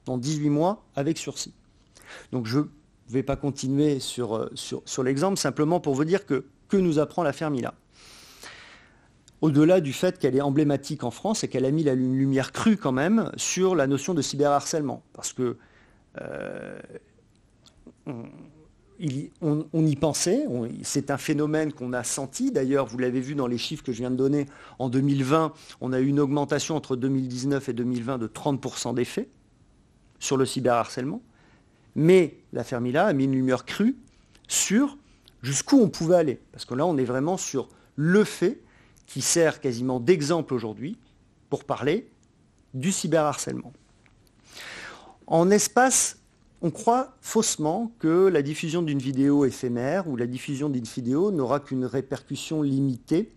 dans 18 mois avec sursis. Donc je ne vais pas continuer sur l'exemple, simplement pour vous dire que nous apprend l'affaire Mila. Au-delà du fait qu'elle est emblématique en France et qu'elle a mis la lumière crue quand même sur la notion de cyberharcèlement. Parce que on y pensait, c'est un phénomène qu'on a senti. D'ailleurs, vous l'avez vu dans les chiffres que je viens de donner, en 2020, on a eu une augmentation entre 2019 et 2020 de 30% des faits sur le cyberharcèlement. Mais l'affaire Mila a mis une lumière crue sur jusqu'où on pouvait aller. Parce que là, on est vraiment sur le fait qui sert quasiment d'exemple aujourd'hui pour parler du cyberharcèlement. En espace, on croit faussement que la diffusion d'une vidéo éphémère ou la diffusion d'une vidéo n'aura qu'une répercussion limitée.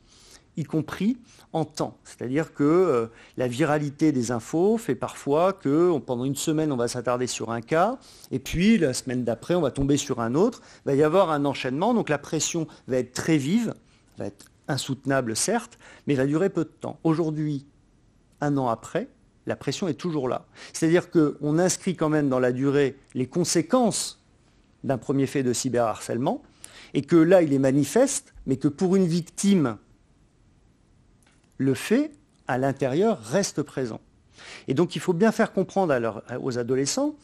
y compris en temps. C'est-à-dire que la viralité des infos fait parfois que pendant une semaine, on va s'attarder sur un cas, et puis la semaine d'après, on va tomber sur un autre. Il va y avoir un enchaînement, donc la pression va être très vive, va être insoutenable certes, mais va durer peu de temps. Aujourd'hui, un an après, la pression est toujours là. C'est-à-dire qu'on inscrit quand même dans la durée les conséquences d'un premier fait de cyberharcèlement, et que là, il est manifeste, mais que pour une victime, le fait, à l'intérieur, reste présent. Et donc, il faut bien faire comprendre aux adolescents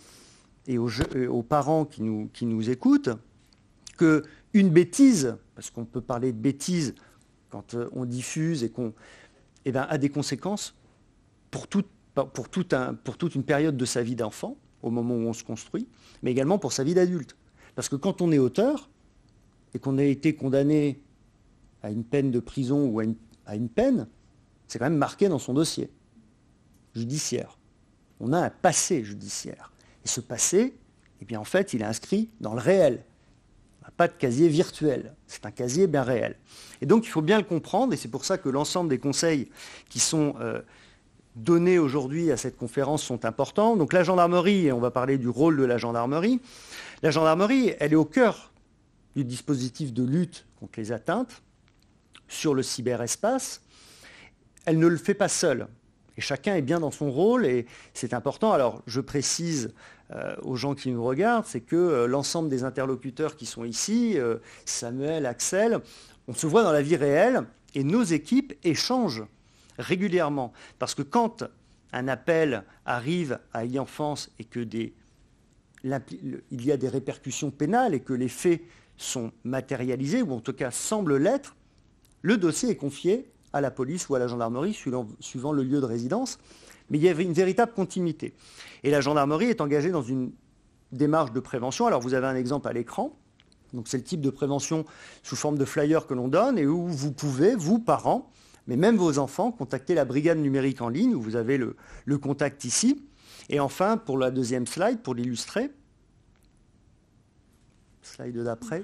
et aux parents qui nous écoutent qu'une bêtise, parce qu'on peut parler de bêtise quand on diffuse a des conséquences pour toute une période de sa vie d'enfant, au moment où on se construit, mais également pour sa vie d'adulte. Parce que quand on est auteur, et qu'on a été condamné à une peine de prison ou à une peine, c'est quand même marqué dans son dossier judiciaire. On a un passé judiciaire. Et ce passé, en fait, il est inscrit dans le réel. On n'a pas de casier virtuel. C'est un casier bien réel. Et donc, il faut bien le comprendre, et c'est pour ça que l'ensemble des conseils qui sont donnés aujourd'hui à cette conférence sont importants. Donc, la gendarmerie, et on va parler du rôle de la gendarmerie. La gendarmerie, elle est au cœur du dispositif de lutte contre les atteintes sur le cyberespace. Elle ne le fait pas seule. Et chacun est bien dans son rôle et c'est important. Alors, je précise aux gens qui nous regardent, c'est que l'ensemble des interlocuteurs qui sont ici, Samuel, Axel, on se voit dans la vie réelle et nos équipes échangent régulièrement. Parce que quand un appel arrive à e-enfance et que il y a des répercussions pénales et que les faits sont matérialisés, ou en tout cas semblent l'être, le dossier est confié à la police ou à la gendarmerie, suivant le lieu de résidence. Mais il y avait une véritable continuité. Et la gendarmerie est engagée dans une démarche de prévention. Alors vous avez un exemple à l'écran. Donc c'est le type de prévention sous forme de flyer que l'on donne et où vous pouvez, vous, parents, mais même vos enfants, contacter la brigade numérique en ligne, où vous avez le contact ici. Et enfin, pour la deuxième slide, pour l'illustrer, slide d'après.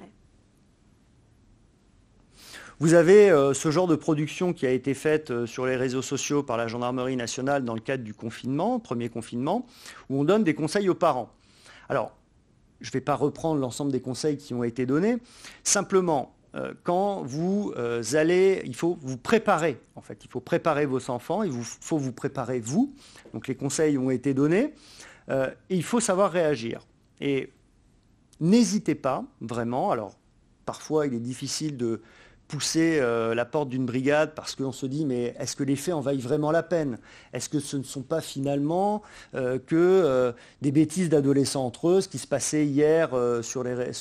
Vous avez ce genre de production qui a été faite sur les réseaux sociaux par la gendarmerie nationale dans le cadre du confinement, premier confinement, où on donne des conseils aux parents. Alors, je ne vais pas reprendre l'ensemble des conseils qui ont été donnés. Simplement, quand vous allez, il faut vous préparer. En fait, il faut préparer vos enfants, il faut vous préparer vous. Donc les conseils ont été donnés. Et il faut savoir réagir. Et n'hésitez pas, vraiment. Alors, parfois, il est difficile de pousser la porte d'une brigade parce qu'on se dit mais est-ce que les faits en valent vraiment la peine? Est-ce que ce ne sont pas finalement que des bêtises d'adolescents entre eux, ce qui se passait hier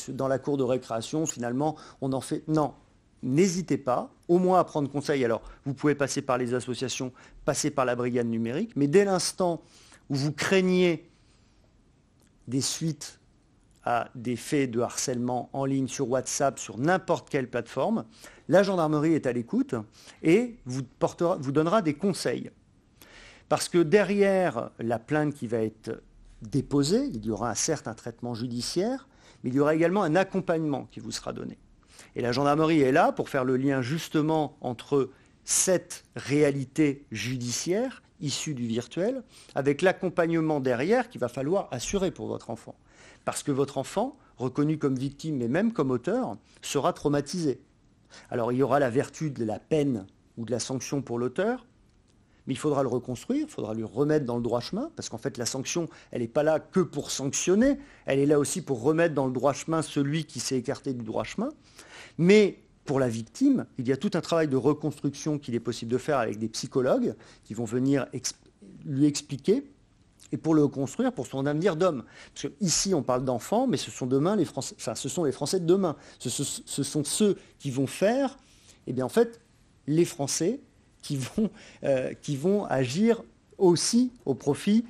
dans la cour de récréation, finalement on en fait... Non, n'hésitez pas, au moins à prendre conseil. Alors vous pouvez passer par les associations, passer par la brigade numérique, mais dès l'instant où vous craignez des suites à des faits de harcèlement en ligne sur WhatsApp, sur n'importe quelle plateforme, la gendarmerie est à l'écoute et vous donnera des conseils. Parce que derrière la plainte qui va être déposée, il y aura certes un traitement judiciaire, mais il y aura également un accompagnement qui vous sera donné. Et la gendarmerie est là pour faire le lien justement entre cette réalité judiciaire issue du virtuel avec l'accompagnement derrière qu'il va falloir assurer pour votre enfant. Parce que votre enfant, reconnu comme victime, mais même comme auteur, sera traumatisé. Alors il y aura la vertu de la peine ou de la sanction pour l'auteur, mais il faudra le reconstruire, il faudra lui remettre dans le droit chemin, parce qu'en fait la sanction, elle n'est pas là que pour sanctionner, elle est là aussi pour remettre dans le droit chemin celui qui s'est écarté du droit chemin. Mais pour la victime, il y a tout un travail de reconstruction qu'il est possible de faire avec des psychologues qui vont venir lui expliquer, et pour le construire, pour son avenir d'homme. Parce qu'ici, on parle d'enfants, mais ce sont les Français de demain. Ce sont ceux qui vont faire, en fait, les Français qui vont agir aussi au profit,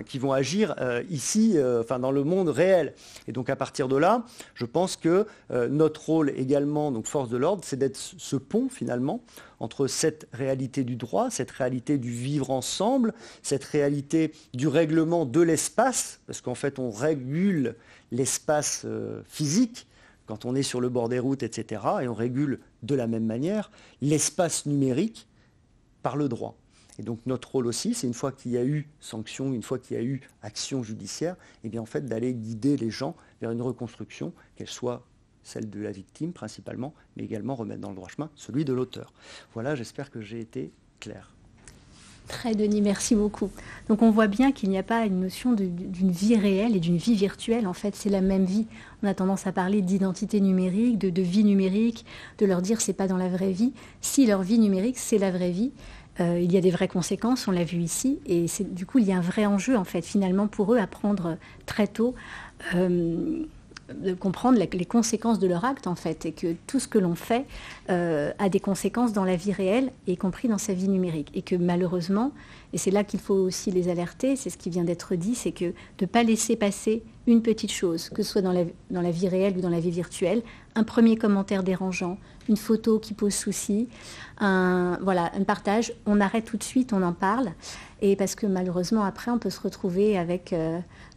qui vont agir ici, dans le monde réel. Et donc à partir de là, je pense que notre rôle également, donc force de l'ordre, c'est d'être ce pont finalement entre cette réalité du droit, cette réalité du vivre ensemble, cette réalité du règlement de l'espace, parce qu'en fait on régule l'espace physique quand on est sur le bord des routes, etc. Et on régule de la même manière l'espace numérique par le droit. Et donc notre rôle aussi, c'est une fois qu'il y a eu sanction, une fois qu'il y a eu action judiciaire, et bien en fait d'aller guider les gens vers une reconstruction, qu'elle soit celle de la victime principalement, mais également remettre dans le droit chemin celui de l'auteur. Voilà, j'espère que j'ai été clair. Très Denis, merci beaucoup. Donc on voit bien qu'il n'y a pas une notion d'une vie réelle et d'une vie virtuelle. En fait, c'est la même vie. On a tendance à parler d'identité numérique, de vie numérique, de leur dire c'est pas dans la vraie vie. Si leur vie numérique, c'est la vraie vie, il y a des vraies conséquences, on l'a vu ici. Et du coup, il y a un vrai enjeu, en fait, finalement, pour eux, à prendre très tôt de comprendre les conséquences de leur acte, en fait, et que tout ce que l'on fait a des conséquences dans la vie réelle, y compris dans sa vie numérique. Et que malheureusement, et c'est là qu'il faut aussi les alerter, c'est ce qui vient d'être dit, c'est que de ne pas laisser passer une petite chose, que ce soit dans la vie réelle ou dans la vie virtuelle, un premier commentaire dérangeant, une photo qui pose souci, un partage, on arrête tout de suite, on en parle, et parce que malheureusement après on peut se retrouver avec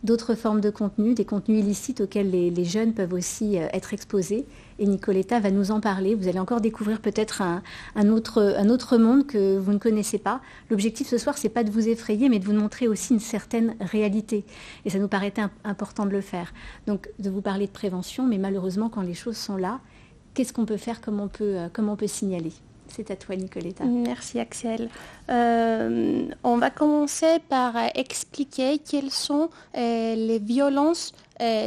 d'autres formes de contenus, des contenus illicites auxquels les jeunes peuvent aussi être exposés, et Nicoletta va nous en parler. Vous allez encore découvrir peut-être un autre monde que vous ne connaissez pas. L'objectif ce soir, c'est pas de vous effrayer, mais de vous montrer aussi une certaine réalité, et ça nous paraissait important de le faire, donc de vous parler de prévention, mais malheureusement quand les choses sont là, qu'est-ce qu'on peut faire, comment on peut signaler? C'est à toi, Nicoletta. Merci, Axel. On va commencer par expliquer quelles sont les violences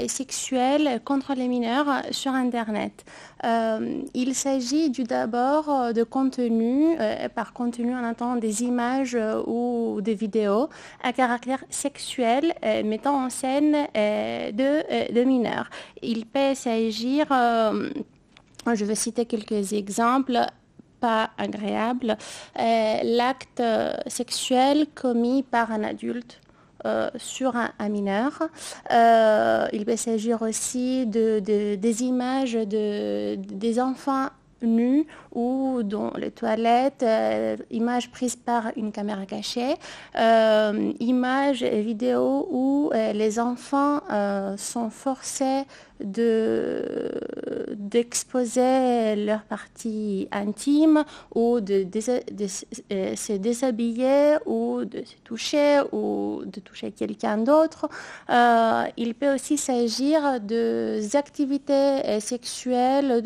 sexuelles contre les mineurs sur Internet. Il s'agit d'abord de contenu, par contenu on entend des images ou des vidéos à caractère sexuel mettant en scène de mineurs. Il peut s'agir, je vais citer quelques exemples, pas agréable, l'acte sexuel commis par un adulte sur un mineur. Il peut s'agir aussi des images des enfants nus ou dans les toilettes, images prises par une caméra cachée, images et vidéos où les enfants sont forcés d'exposer leurs parties intimes ou de se déshabiller ou de se toucher ou de toucher quelqu'un d'autre. Il peut aussi s'agir des activités sexuelles,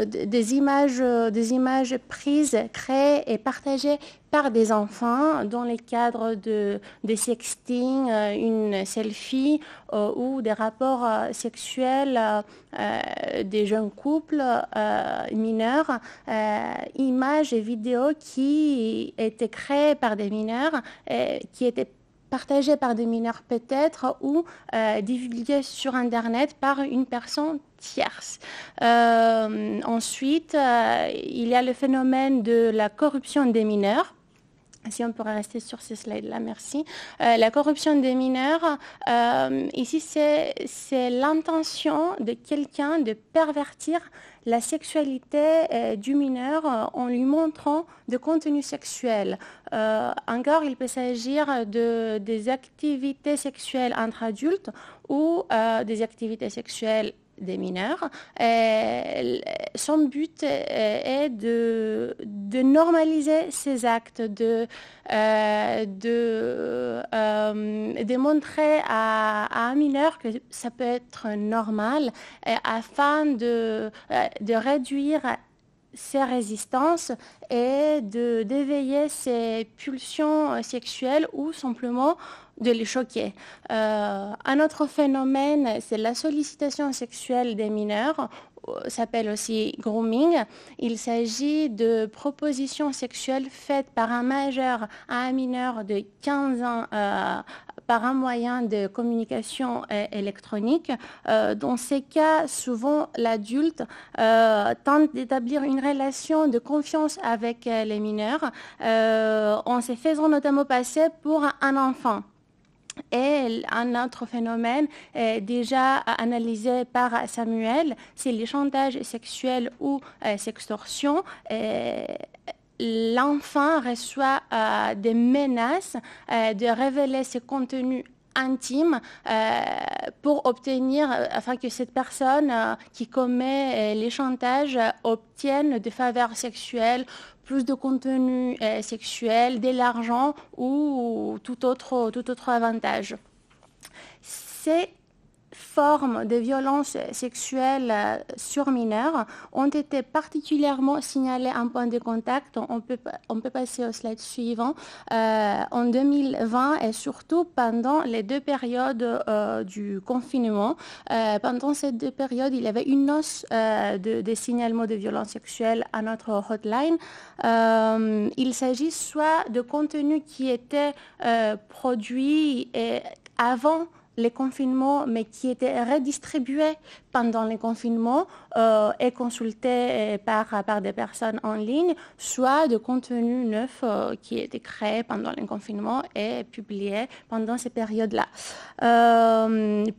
des images prises, créées et partagées par des enfants dans les cadres des sexting, une selfie ou des rapports sexuels des jeunes couples mineurs, images et vidéos qui étaient créées par des mineurs, qui étaient partagées par des mineurs peut-être ou divulguées sur Internet par une personne tierce. Ensuite, il y a le phénomène de la corruption des mineurs. Si on pourrait rester sur ce slide-là, merci. La corruption des mineurs, ici, c'est l'intention de quelqu'un de pervertir la sexualité du mineur en lui montrant des contenus sexuels. Encore, il peut s'agir des activités sexuelles entre adultes ou des activités sexuelles des mineurs. Son but est de normaliser ces actes, de montrer à un mineur que ça peut être normal afin de réduire ses résistances et d'éveiller ses pulsions sexuelles ou simplement de les choquer. Un autre phénomène, c'est la sollicitation sexuelle des mineurs, s'appelle aussi grooming. Il s'agit de propositions sexuelles faites par un majeur à un mineur de 15 ans par un moyen de communication électronique. Dans ces cas, souvent l'adulte tente d'établir une relation de confiance avec les mineurs en se faisant notamment passer pour un enfant. Et un autre phénomène déjà analysé par Samuel, c'est les chantages sexuels ou sextorsion. L'enfant reçoit des menaces de révéler ses contenus intime pour obtenir, afin que cette personne qui commet les chantages obtienne des faveurs sexuelles, plus de contenu sexuel, de l'argent ou tout autre avantage. Ces formes de violences sexuelles sur mineurs ont été particulièrement signalées en point de contact. On peut passer au slide suivant. En 2020 et surtout pendant les 2 périodes du confinement. Pendant ces 2 périodes, il y avait une hausse de signalements de violences sexuelles à notre hotline. Il s'agit soit de contenus qui étaient produits avant les confinements, mais qui étaient redistribués pendant les confinements et consultés par des personnes en ligne, soit de contenus neufs qui étaient créés pendant les confinements et publiés pendant ces périodes-là.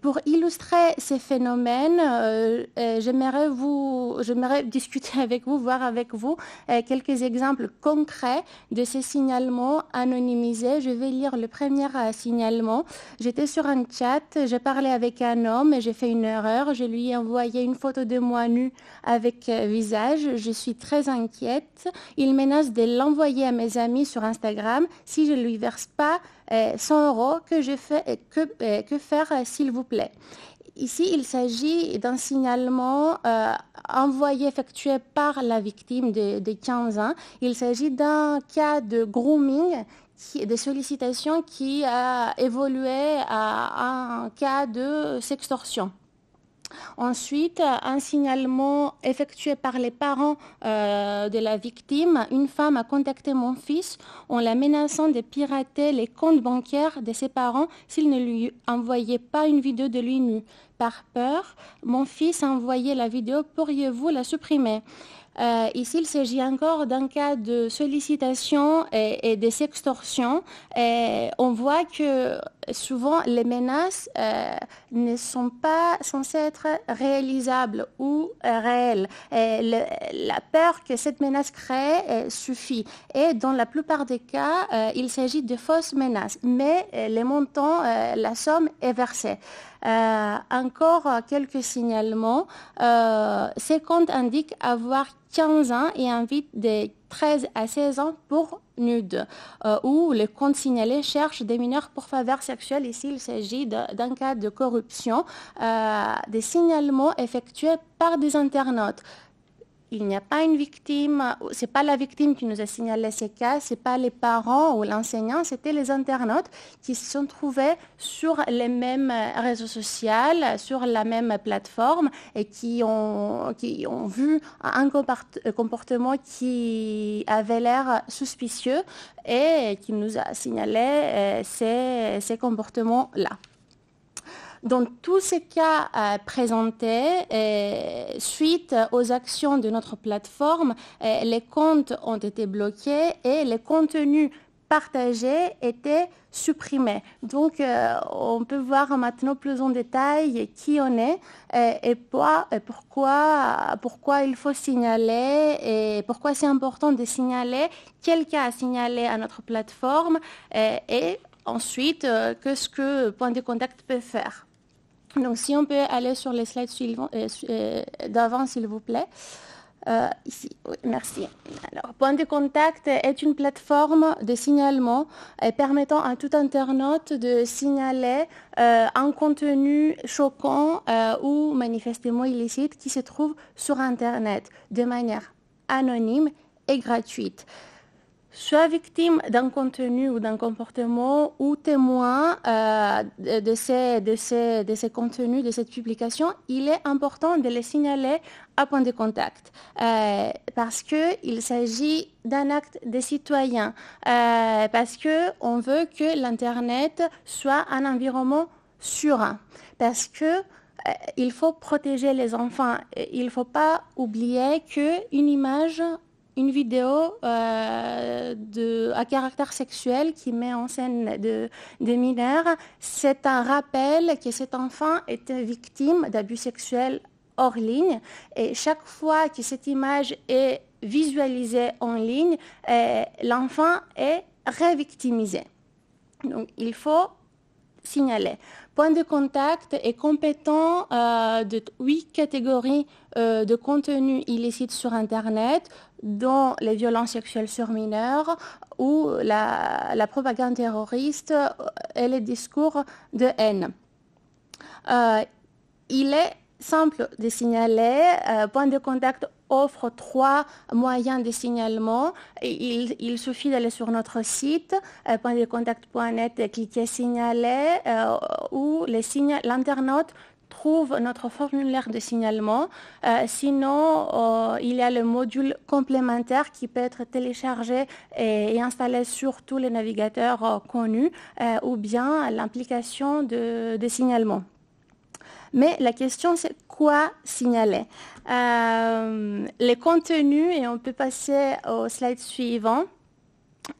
Pour illustrer ces phénomènes, j'aimerais discuter avec vous, voir avec vous quelques exemples concrets de ces signalements anonymisés. Je vais lire le premier signalement. J'étais sur un chat, j'ai parlé avec un homme et j'ai fait une erreur. Je lui ai envoyé une photo de moi nue avec visage. Je suis très inquiète. Il menace de l'envoyer à mes amis sur Instagram si je ne lui verse pas 100 €. Que faire, s'il vous plaît? Ici, il s'agit d'un signalement effectué par la victime de 15 ans. Il s'agit d'un cas de grooming, des sollicitations qui a évolué à un cas de sextorsion. Ensuite, un signalement effectué par les parents de la victime. Une femme a contacté mon fils en la menaçant de pirater les comptes bancaires de ses parents s'il ne lui envoyait pas une vidéo de lui nu. Par peur, mon fils a envoyé la vidéo. Pourriez-vous la supprimer? Ici, il s'agit encore d'un cas de sollicitation et de sextorsion. On voit que souvent, les menaces ne sont pas censées être réalisables ou réelles. La peur que cette menace crée suffit. Et dans la plupart des cas, il s'agit de fausses menaces. Mais les montants, la somme est versée. Encore quelques signalements. Ces comptes indiquent avoir 15 ans et invitent de 13 à 16 ans pour nude, où les comptes signalés cherchent des mineurs pour faveurs sexuelles. Ici, il s'agit d'un cas de corruption, des signalements effectués par des internautes. Il n'y a pas une victime, c'est pas la victime qui nous a signalé ces cas, c'est pas les parents ou l'enseignant, c'était les internautes qui se sont trouvés sur les mêmes réseaux sociaux, sur la même plateforme et qui ont vu un comportement qui avait l'air suspicieux et qui nous a signalé ces comportements-là. Dans tous ces cas présentés, suite aux actions de notre plateforme, les comptes ont été bloqués et les contenus partagés étaient supprimés. Donc, on peut voir maintenant plus en détail qui on est et pourquoi il faut signaler et pourquoi c'est important de signaler, quel cas à signaler à notre plateforme et ensuite, qu'est-ce que Point de Contact peut faire. Donc, si on peut aller sur les slides suivants d'avant, s'il vous plaît. Ici, oui, merci. Alors, Point de Contact est une plateforme de signalement permettant à tout internaute de signaler un contenu choquant ou manifestement illicite qui se trouve sur Internet de manière anonyme et gratuite. Soit victime d'un contenu ou d'un comportement ou témoin de ces contenus, de cette publication, il est important de les signaler à Point de Contact parce qu'il s'agit d'un acte des citoyens, parce qu'on veut que l'Internet soit un environnement serein, parce que il faut protéger les enfants. Il ne faut pas oublier qu'une image, une vidéo à caractère sexuel qui met en scène des mineurs, c'est un rappel que cet enfant était victime d'abus sexuels hors ligne. Et chaque fois que cette image est visualisée en ligne, l'enfant est révictimisé. Donc, il faut signaler. Point de contact est compétent de 8 catégories de contenus illicites sur Internet, dont les violences sexuelles sur mineurs ou la propagande terroriste et les discours de haine. Il est simple de signaler. Point de contact offre 3 moyens de signalement. Il suffit d'aller sur notre site, pointdecontact.net, et cliquer signaler, où l'internaute trouve notre formulaire de signalement. Sinon, il y a le module complémentaire qui peut être téléchargé et installé sur tous les navigateurs connus, ou bien l'application de signalement. Mais la question, c'est quoi signaler? Les contenus, et on peut passer au slide suivant.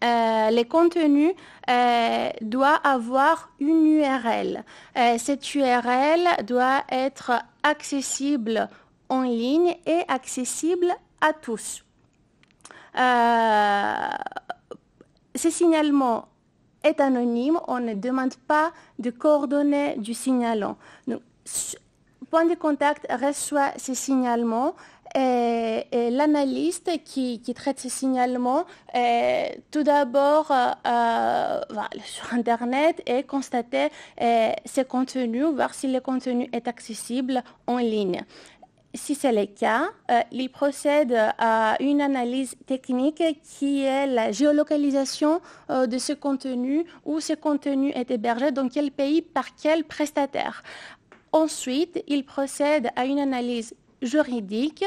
Les contenus doivent avoir une URL. Cette URL doit être accessible en ligne et accessible à tous. Ce signalement est anonyme, on ne demande pas de coordonnées du signalant. Donc, Point de contact reçoit ces signalements et l'analyste qui traite ces signalements, tout d'abord sur Internet, et constater ces contenus, voir si le contenu est accessible en ligne. Si c'est le cas, il procède à une analyse technique qui est la géolocalisation de ce contenu, où ce contenu est hébergé, dans quel pays, par quel prestataire. Ensuite, il procède à une analyse juridique.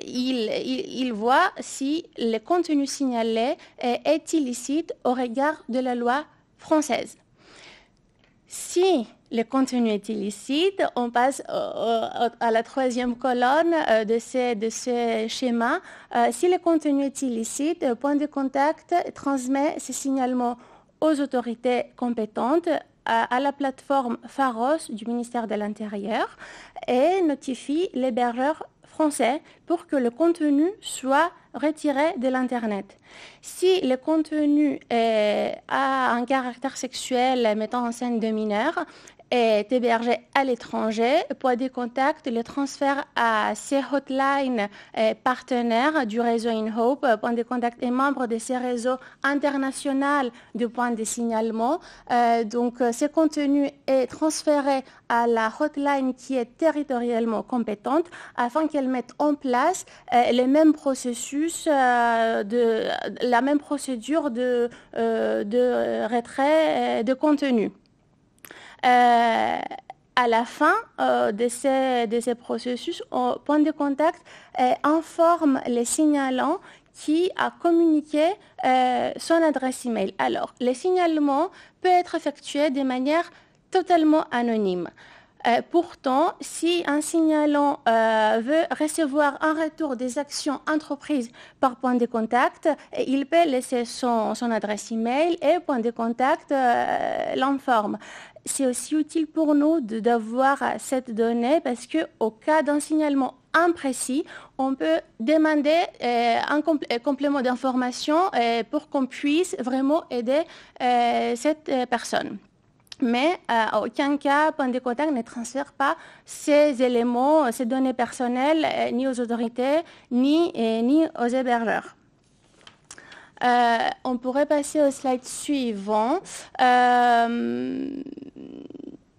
Il voit si le contenu signalé est illicite au regard de la loi française. Si le contenu est illicite, on passe à la 3e colonne de ce schéma. Si le contenu est illicite, Point de contact transmet ces signalements aux autorités compétentes, à la plateforme Pharos du ministère de l'Intérieur, et notifie l'hébergeur français pour que le contenu soit retiré de l'Internet. Si le contenu a un caractère sexuel mettant en scène de mineurs, est hébergé à l'étranger, Point de contact le transfère à ces hotlines partenaires du réseau InHope. Point de contact est membre de ces réseaux internationaux de points de signalement. Donc, ce contenu est transféré à la hotline qui est territorialement compétente afin qu'elle mette en place le même processus, la même procédure de retrait de contenu. À la fin de ces processus, Point de contact informe les signalants qui a communiqué son adresse email. Alors, le signalement peut être effectué de manière totalement anonyme. Pourtant, si un signalant veut recevoir un retour des actions entreprises par Point de contact, il peut laisser son adresse email et Point de contact l'informe. C'est aussi utile pour nous d'avoir cette donnée parce qu'au cas d'un signalement imprécis, on peut demander un complément d'information pour qu'on puisse vraiment aider cette personne. Mais à aucun cas, Point de contact ne transfère pas ces éléments, ces données personnelles, ni aux autorités, ni aux hébergeurs. On pourrait passer au slide suivant.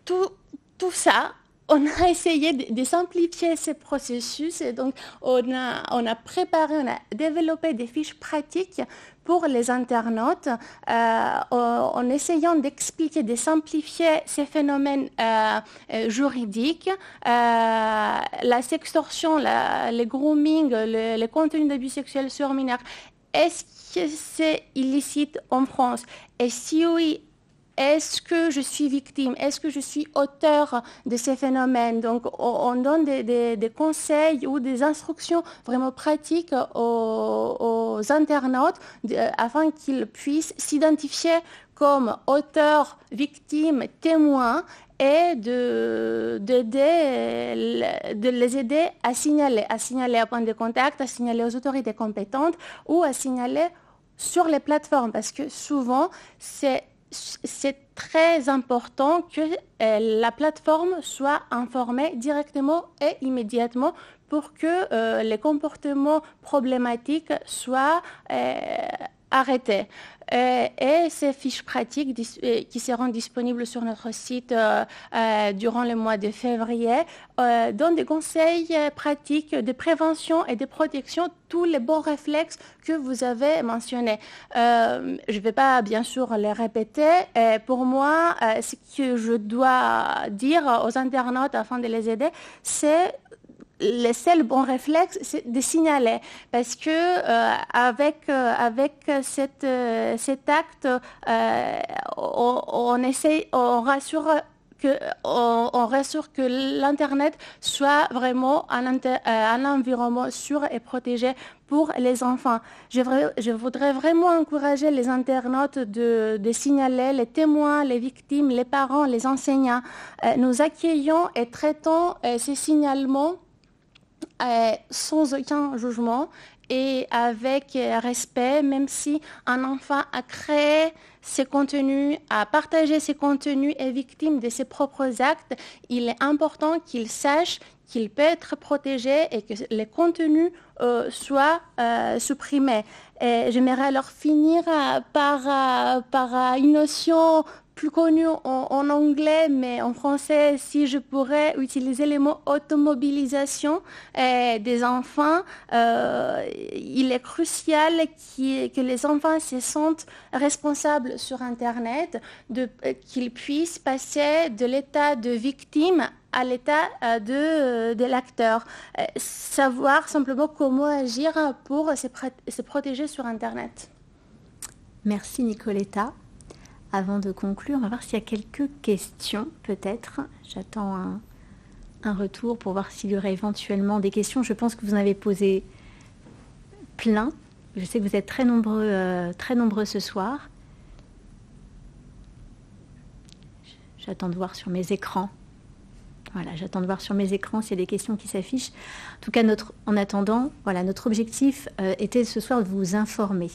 Tout ça, on a essayé de simplifier ces processus et donc on a préparé, on a développé des fiches pratiques pour les internautes en essayant d'expliquer, de simplifier ces phénomènes juridiques, la sextorsion, le grooming, le contenu d'abus sexuels sur mineurs. Est-ce que c'est illicite en France? Et si oui, est-ce que je suis victime? Est-ce que je suis auteur de ces phénomènes? Donc, on donne des conseils ou des instructions vraiment pratiques aux internautes afin qu'ils puissent s'identifier comme auteurs, victimes, témoins et de les aider à signaler à Point de contact, à signaler aux autorités compétentes ou à signaler sur les plateformes parce que souvent, c'est c'est très important que la plateforme soit informée directement et immédiatement pour que les comportements problématiques soient arrêtés. Et ces fiches pratiques qui seront disponibles sur notre site durant le mois de février donnent des conseils pratiques de prévention et de protection, tous les bons réflexes que vous avez mentionnés. Je ne vais pas bien sûr les répéter. Pour moi, ce que je dois dire aux internautes afin de les aider, c'est le seul bon réflexe, c'est de signaler, parce que avec cet acte, on rassure que l'Internet soit vraiment un environnement sûr et protégé pour les enfants. Je voudrais vraiment encourager les internautes de signaler les témoins, les victimes, les parents, les enseignants. Nous accueillons et traitons ces signalements sans aucun jugement et avec respect, même si un enfant a créé ses contenus, a partagé ses contenus, est victime de ses propres actes, il est important qu'il sache qu'il peut être protégé et que les contenus soient supprimés. Et j'aimerais alors finir par une notion plus connu en anglais, mais en français, si je pourrais utiliser le mot automobilisation des enfants, il est crucial que les enfants se sentent responsables sur Internet, qu'ils puissent passer de l'état de victime à l'état de l'acteur. Savoir simplement comment agir pour se protéger sur Internet. Merci Nicoletta. Avant de conclure, on va voir s'il y a quelques questions, peut-être. J'attends un retour pour voir s'il y aurait éventuellement des questions. Je pense que vous en avez posé plein. Je sais que vous êtes très nombreux ce soir. J'attends de voir sur mes écrans. Voilà, j'attends de voir sur mes écrans s'il y a des questions qui s'affichent. En tout cas, en attendant, voilà, notre objectif était ce soir de vous informer,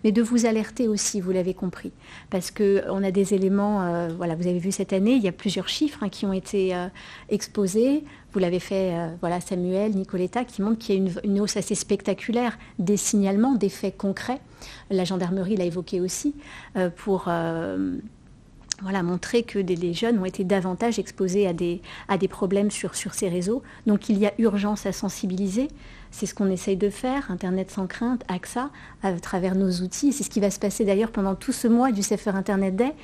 mais de vous alerter aussi, vous l'avez compris, parce qu'on a des éléments, voilà, vous avez vu cette année, il y a plusieurs chiffres qui ont été exposés. Vous l'avez fait, voilà, Samuel, Nicoletta, qui montrent qu'il y a une hausse assez spectaculaire des signalements, des faits concrets. La gendarmerie l'a évoqué aussi pour... voilà, montrer que les jeunes ont été davantage exposés à des problèmes sur ces réseaux. Donc il y a urgence à sensibiliser. C'est ce qu'on essaye de faire, Internet sans crainte, AXA, à travers nos outils. C'est ce qui va se passer d'ailleurs pendant tout ce mois du Safer Internet Day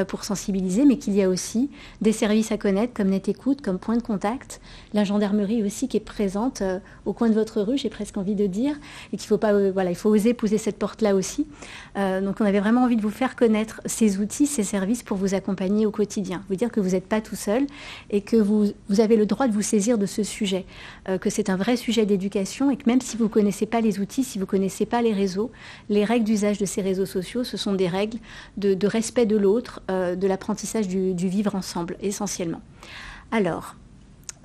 pour sensibiliser, mais qu'il y a aussi des services à connaître comme NetÉcoute, comme point de contact. La gendarmerie aussi qui est présente au coin de votre rue, j'ai presque envie de dire, et qu'il faut pas, voilà, il faut oser pousser cette porte-là aussi. Donc on avait vraiment envie de vous faire connaître ces outils, ces services pour vous accompagner au quotidien. Vous dire que vous n'êtes pas tout seul et que vous avez le droit de vous saisir de ce sujet, que c'est un vrai sujet d'éducation et que même si vous ne connaissez pas les outils, si vous ne connaissez pas les réseaux, les règles d'usage de ces réseaux sociaux, ce sont des règles de respect de l'autre, de l'apprentissage du vivre ensemble, essentiellement. Alors,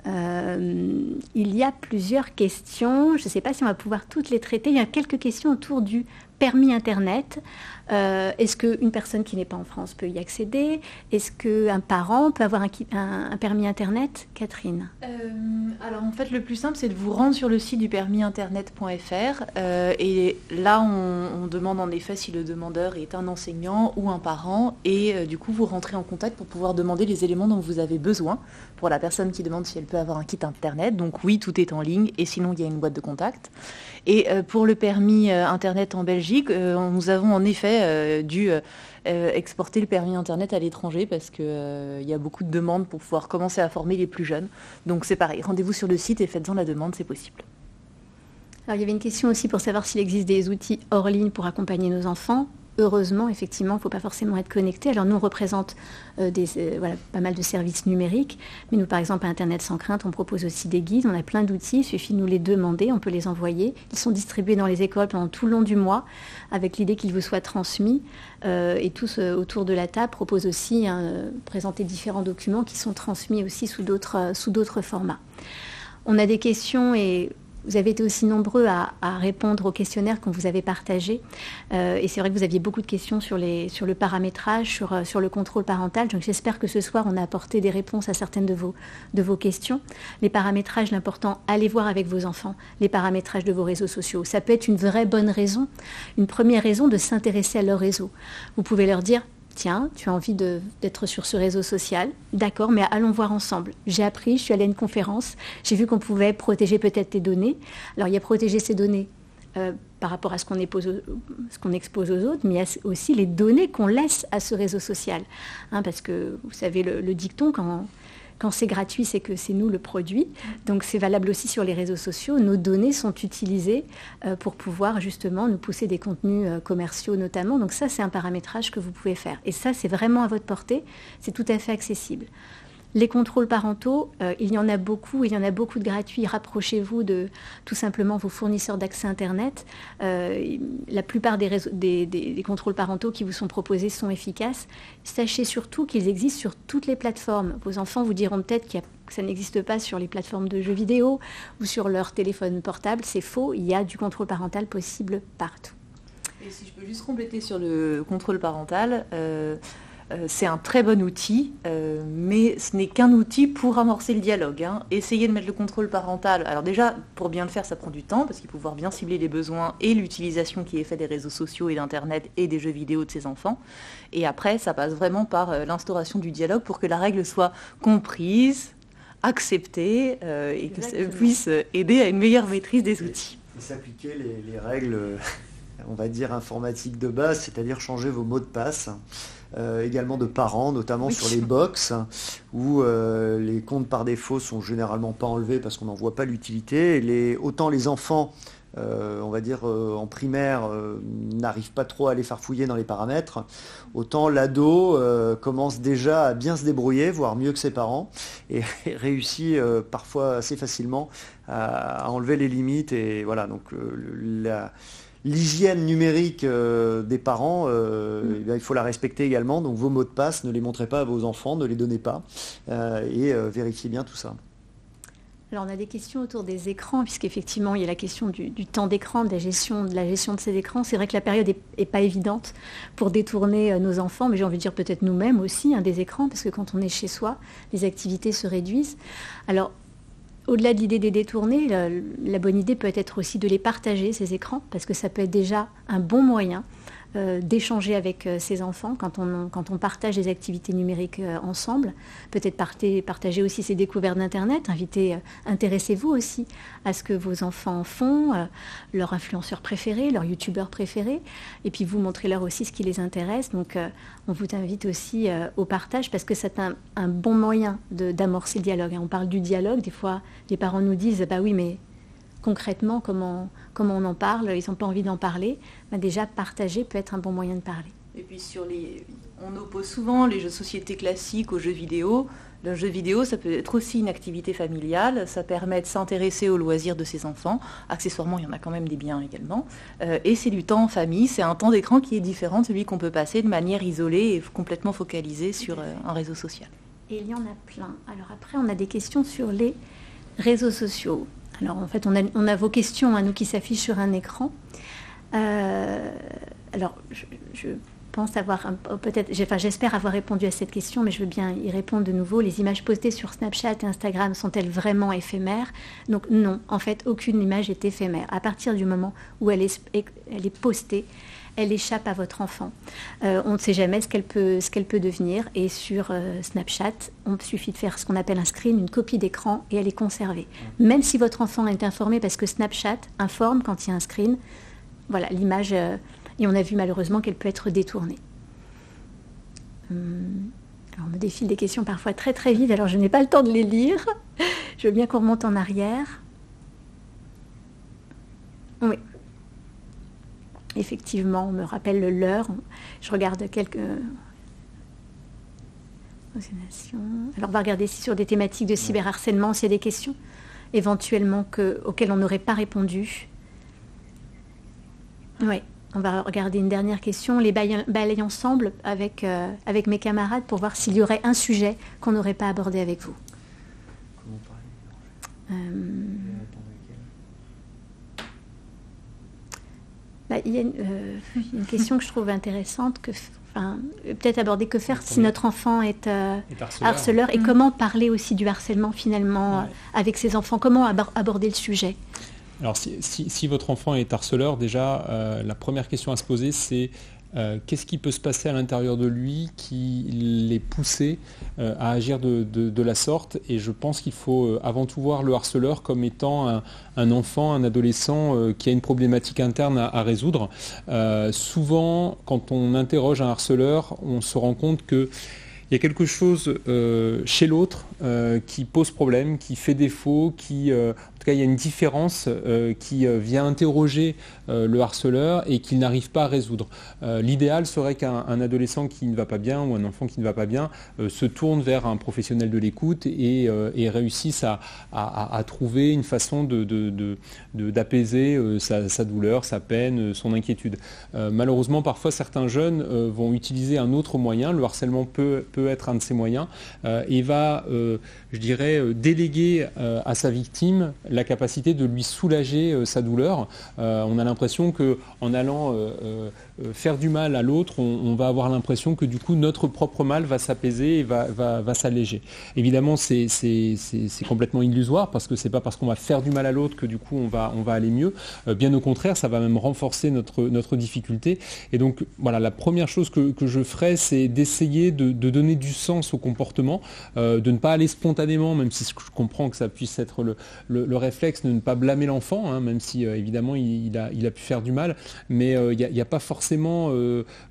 il y a plusieurs questions. Je ne sais pas si on va pouvoir toutes les traiter. Il y a quelques questions autour du permis Internet. Est-ce qu'une personne qui n'est pas en France peut y accéder? Est-ce qu'un parent peut avoir un permis Internet? Catherine? Alors en fait le plus simple c'est de vous rendre sur le site du permisinternet.fr et là on demande en effet si le demandeur est un enseignant ou un parent et du coup vous rentrez en contact pour pouvoir demander les éléments dont vous avez besoin pour la personne qui demande si elle peut avoir un kit Internet. Donc oui, tout est en ligne et sinon il y a une boîte de contact. Et pour le permis Internet en Belgique, nous avons en effet dû exporter le permis Internet à l'étranger parce qu'il y a beaucoup de demandes pour pouvoir commencer à former les plus jeunes. Donc c'est pareil, rendez-vous sur le site et faites-en la demande, c'est possible. Alors il y avait une question aussi pour savoir s'il existe des outils hors ligne pour accompagner nos enfants. Heureusement, effectivement, il ne faut pas forcément être connecté. Alors nous, on représente voilà, pas mal de services numériques, mais nous, par exemple, à Internet sans crainte, on propose aussi des guides. On a plein d'outils, il suffit de nous les demander, on peut les envoyer. Ils sont distribués dans les écoles pendant tout le long du mois, avec l'idée qu'ils vous soient transmis. Et tous autour de la table proposent aussi présenter différents documents qui sont transmis aussi sous d'autres formats. On a des questions et Vous avez été aussi nombreux à répondre aux questionnaires qu'on vous avait partagés. Et c'est vrai que vous aviez beaucoup de questions sur le paramétrage, sur le contrôle parental. Donc j'espère que ce soir, on a apporté des réponses à certaines de vos questions. Les paramétrages, l'important, allez voir avec vos enfants les paramétrages de vos réseaux sociaux. Ça peut être une vraie bonne raison, une première raison de s'intéresser à leur réseau. Vous pouvez leur dire: tiens, tu as envie d'être sur ce réseau social, d'accord, mais allons voir ensemble. J'ai appris, je suis allée à une conférence, j'ai vu qu'on pouvait protéger peut-être tes données. Alors, il y a protéger ces données par rapport à ce qu'on expose aux autres, mais il y a aussi les données qu'on laisse à ce réseau social. Hein, parce que, vous savez, le dicton, quand c'est gratuit, c'est que c'est nous le produit. Donc c'est valable aussi sur les réseaux sociaux. Nos données sont utilisées pour pouvoir justement nous pousser des contenus commerciaux notamment. Donc ça, c'est un paramétrage que vous pouvez faire. Et ça, c'est vraiment à votre portée. C'est tout à fait accessible. Les contrôles parentaux, il y en a beaucoup de gratuits. Rapprochez-vous de tout simplement vos fournisseurs d'accès Internet. La plupart des contrôles parentaux qui vous sont proposés sont efficaces. Sachez surtout qu'ils existent sur toutes les plateformes. Vos enfants vous diront peut-être que ça n'existe pas sur les plateformes de jeux vidéo ou sur leur téléphone portable. C'est faux, il y a du contrôle parental possible partout. Et si je peux juste compléter sur le contrôle parental, c'est un très bon outil, mais ce n'est qu'un outil pour amorcer le dialogue. Hein. Essayez de mettre le contrôle parental. Alors déjà, pour bien le faire, ça prend du temps, parce qu'il faut pouvoir bien cibler les besoins et l'utilisation qui est faite des réseaux sociaux et d'Internet et des jeux vidéo de ses enfants. Et après, ça passe vraiment par l'instauration du dialogue pour que la règle soit comprise, acceptée, et que ça puisse aider à une meilleure maîtrise des outils. Et s'appliquer les règles, on va dire, informatiques de base, c'est-à-dire changer vos mots de passe. Également de parents, notamment sur les box, où les comptes par défaut sont généralement pas enlevés parce qu'on n'en voit pas l'utilité. Autant les enfants, on va dire en primaire, n'arrivent pas trop à les farfouiller dans les paramètres, autant l'ado commence déjà à bien se débrouiller, voire mieux que ses parents, et réussit parfois assez facilement à enlever les limites. Et voilà, donc l'hygiène numérique des parents, il faut la respecter également. Donc vos mots de passe, ne les montrez pas à vos enfants, ne les donnez pas et vérifiez bien tout ça. Alors on a des questions autour des écrans, puisqu'effectivement il y a la question du temps d'écran, de la gestion de ces écrans. C'est vrai que la période n'est pas évidente pour détourner nos enfants, mais j'ai envie de dire peut-être nous-mêmes aussi, des écrans, parce que quand on est chez soi, les activités se réduisent. Alors, au-delà de l'idée des détourner, la bonne idée peut être aussi de les partager, ces écrans, parce que ça peut être déjà un bon moyen d'échanger avec ses enfants quand on partage des activités numériques ensemble. Peut-être partager aussi ses découvertes d'Internet, intéressez-vous aussi à ce que vos enfants font, leurs influenceurs préférés, leurs youtubeurs préférés, et puis vous montrez-leur aussi ce qui les intéresse. Donc on vous invite aussi au partage, parce que c'est un bon moyen d'amorcer le dialogue. On parle du dialogue, des fois les parents nous disent « bah oui, mais concrètement, comment on en parle, ils n'ont pas envie d'en parler », déjà partager peut être un bon moyen de parler. Et puis on oppose souvent les jeux de société classiques aux jeux vidéo. Le jeu vidéo, ça peut être aussi une activité familiale, ça permet de s'intéresser aux loisirs de ses enfants. Accessoirement, il y en a quand même des biens également. Et c'est du temps en famille, c'est un temps d'écran qui est différent de celui qu'on peut passer de manière isolée et complètement focalisée sur un réseau social. Et il y en a plein. Alors après, on a des questions sur les réseaux sociaux. Alors en fait, on a vos questions à nous qui s'affichent sur un écran. Alors je pense j'espère avoir répondu à cette question, mais je veux bien y répondre de nouveau. Les images postées sur Snapchat et Instagram sont-elles vraiment éphémères ? Donc non, en fait, aucune image est éphémère. À partir du moment où elle est postée, elle échappe à votre enfant. On ne sait jamais ce qu'elle peut devenir. Et sur Snapchat, il suffit de faire ce qu'on appelle un screen, une copie d'écran, et elle est conservée. Même si votre enfant est informé, parce que Snapchat informe quand il y a un screen, voilà, l'image, et on a vu malheureusement qu'elle peut être détournée. Alors on me défile des questions parfois très très vite, alors je n'ai pas le temps de les lire. Je veux bien qu'on remonte en arrière. Oui. Effectivement, on me rappelle l'heure. Je regarde quelques... Alors, on va regarder ici sur des thématiques de cyberharcèlement, s'il y a des questions éventuellement auxquelles on n'aurait pas répondu. Oui, on va regarder une dernière question. Les balayer ensemble avec mes camarades pour voir s'il y aurait un sujet qu'on n'aurait pas abordé avec vous. Comment parler Il y a une question que je trouve intéressante, peut-être aborder que faire si notre enfant est harceleur et comment parler aussi du harcèlement finalement avec ses enfants, comment aborder le sujet. Alors si votre enfant est harceleur, déjà la première question à se poser c'est qu'est-ce qui peut se passer à l'intérieur de lui qui l'est poussé à agir de la sorte. Et je pense qu'il faut avant tout voir le harceleur comme étant un enfant, un adolescent qui a une problématique interne à résoudre. Souvent, quand on interroge un harceleur, on se rend compte qu'il y a quelque chose chez l'autre qui pose problème, qui fait défaut, en tout cas il y a une différence qui vient interroger le harceleur et qu'il n'arrive pas à résoudre. L'idéal serait qu'un adolescent qui ne va pas bien ou un enfant qui ne va pas bien se tourne vers un professionnel de l'écoute et réussisse à trouver une façon d'apaiser sa douleur, sa peine, son inquiétude. Malheureusement, parfois certains jeunes vont utiliser un autre moyen, le harcèlement peut être un de ces moyens, et va, je dirais, déléguer à sa victime la capacité de lui soulager sa douleur. On a l'impression qu'en allant faire du mal à l'autre, on va avoir l'impression que du coup notre propre mal va s'apaiser et va s'alléger. Évidemment, c'est complètement illusoire parce que c'est pas parce qu'on va faire du mal à l'autre que du coup on va aller mieux. Bien au contraire, ça va même renforcer notre difficulté. Et donc voilà, la première chose que je ferais, c'est d'essayer de donner du sens au comportement, de ne pas aller spontanément, même si je comprends que ça puisse être le réflexe, de ne pas blâmer l'enfant, hein, même si évidemment il a pu faire du mal, mais il n'y a pas forcément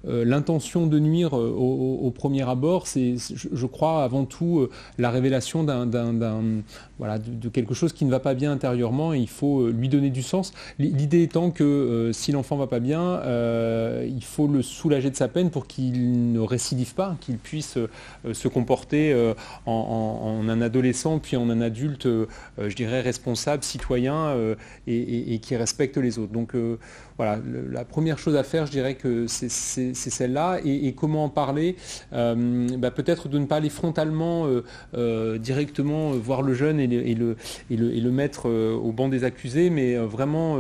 l'intention de nuire au premier abord. C'est, je crois, avant tout la révélation de quelque chose qui ne va pas bien intérieurement, et il faut lui donner du sens. L'idée étant que si l'enfant ne va pas bien, il faut le soulager de sa peine pour qu'il ne récidive pas, qu'il puisse se comporter en un adolescent puis en un adulte, je dirais, responsable, citoyen et qui respecte les autres. Donc voilà, la première chose à faire, je dirais que c'est celle-là. Et comment en parler, peut-être de ne pas aller frontalement directement voir le jeune et le mettre au banc des accusés, mais vraiment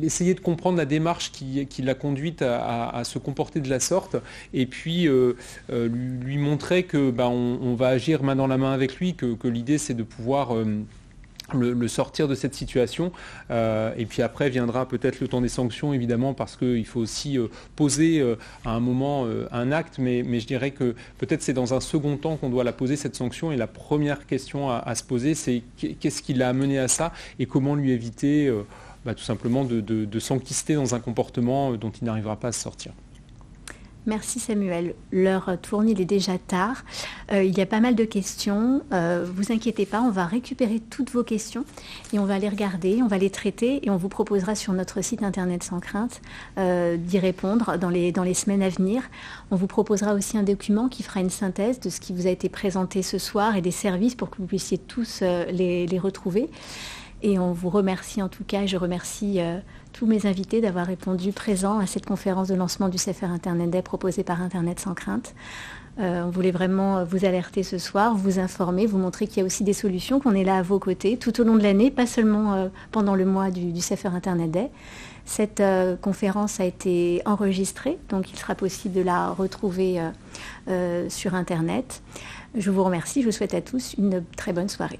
essayer de comprendre la démarche qui l'a conduite à se comporter de la sorte, et puis lui montrer que on va agir main dans la main avec lui, que l'idée c'est de pouvoir le sortir de cette situation, et puis après viendra peut-être le temps des sanctions, évidemment, parce qu'il faut aussi poser à un moment un acte, mais je dirais que peut-être c'est dans un second temps qu'on doit la poser, cette sanction, et la première question à se poser, c'est qu'est-ce qui l'a amené à ça et comment lui éviter tout simplement de s'enquister dans un comportement dont il n'arrivera pas à se sortir. Merci Samuel. L'heure tourne, il est déjà tard. Il y a pas mal de questions. Vous inquiétez pas, on va récupérer toutes vos questions et on va les regarder, on va les traiter et on vous proposera sur notre site internet Sans Crainte d'y répondre dans les semaines à venir. On vous proposera aussi un document qui fera une synthèse de ce qui vous a été présenté ce soir et des services pour que vous puissiez tous les retrouver. Et on vous remercie en tout cas, et je remercie tous mes invités d'avoir répondu présents à cette conférence de lancement du CFR Internet Day proposée par Internet Sans Crainte. On voulait vraiment vous alerter ce soir, vous informer, vous montrer qu'il y a aussi des solutions, qu'on est là à vos côtés tout au long de l'année, pas seulement pendant le mois du CFR Internet Day. Cette conférence a été enregistrée, donc il sera possible de la retrouver sur Internet. Je vous remercie, je vous souhaite à tous une très bonne soirée.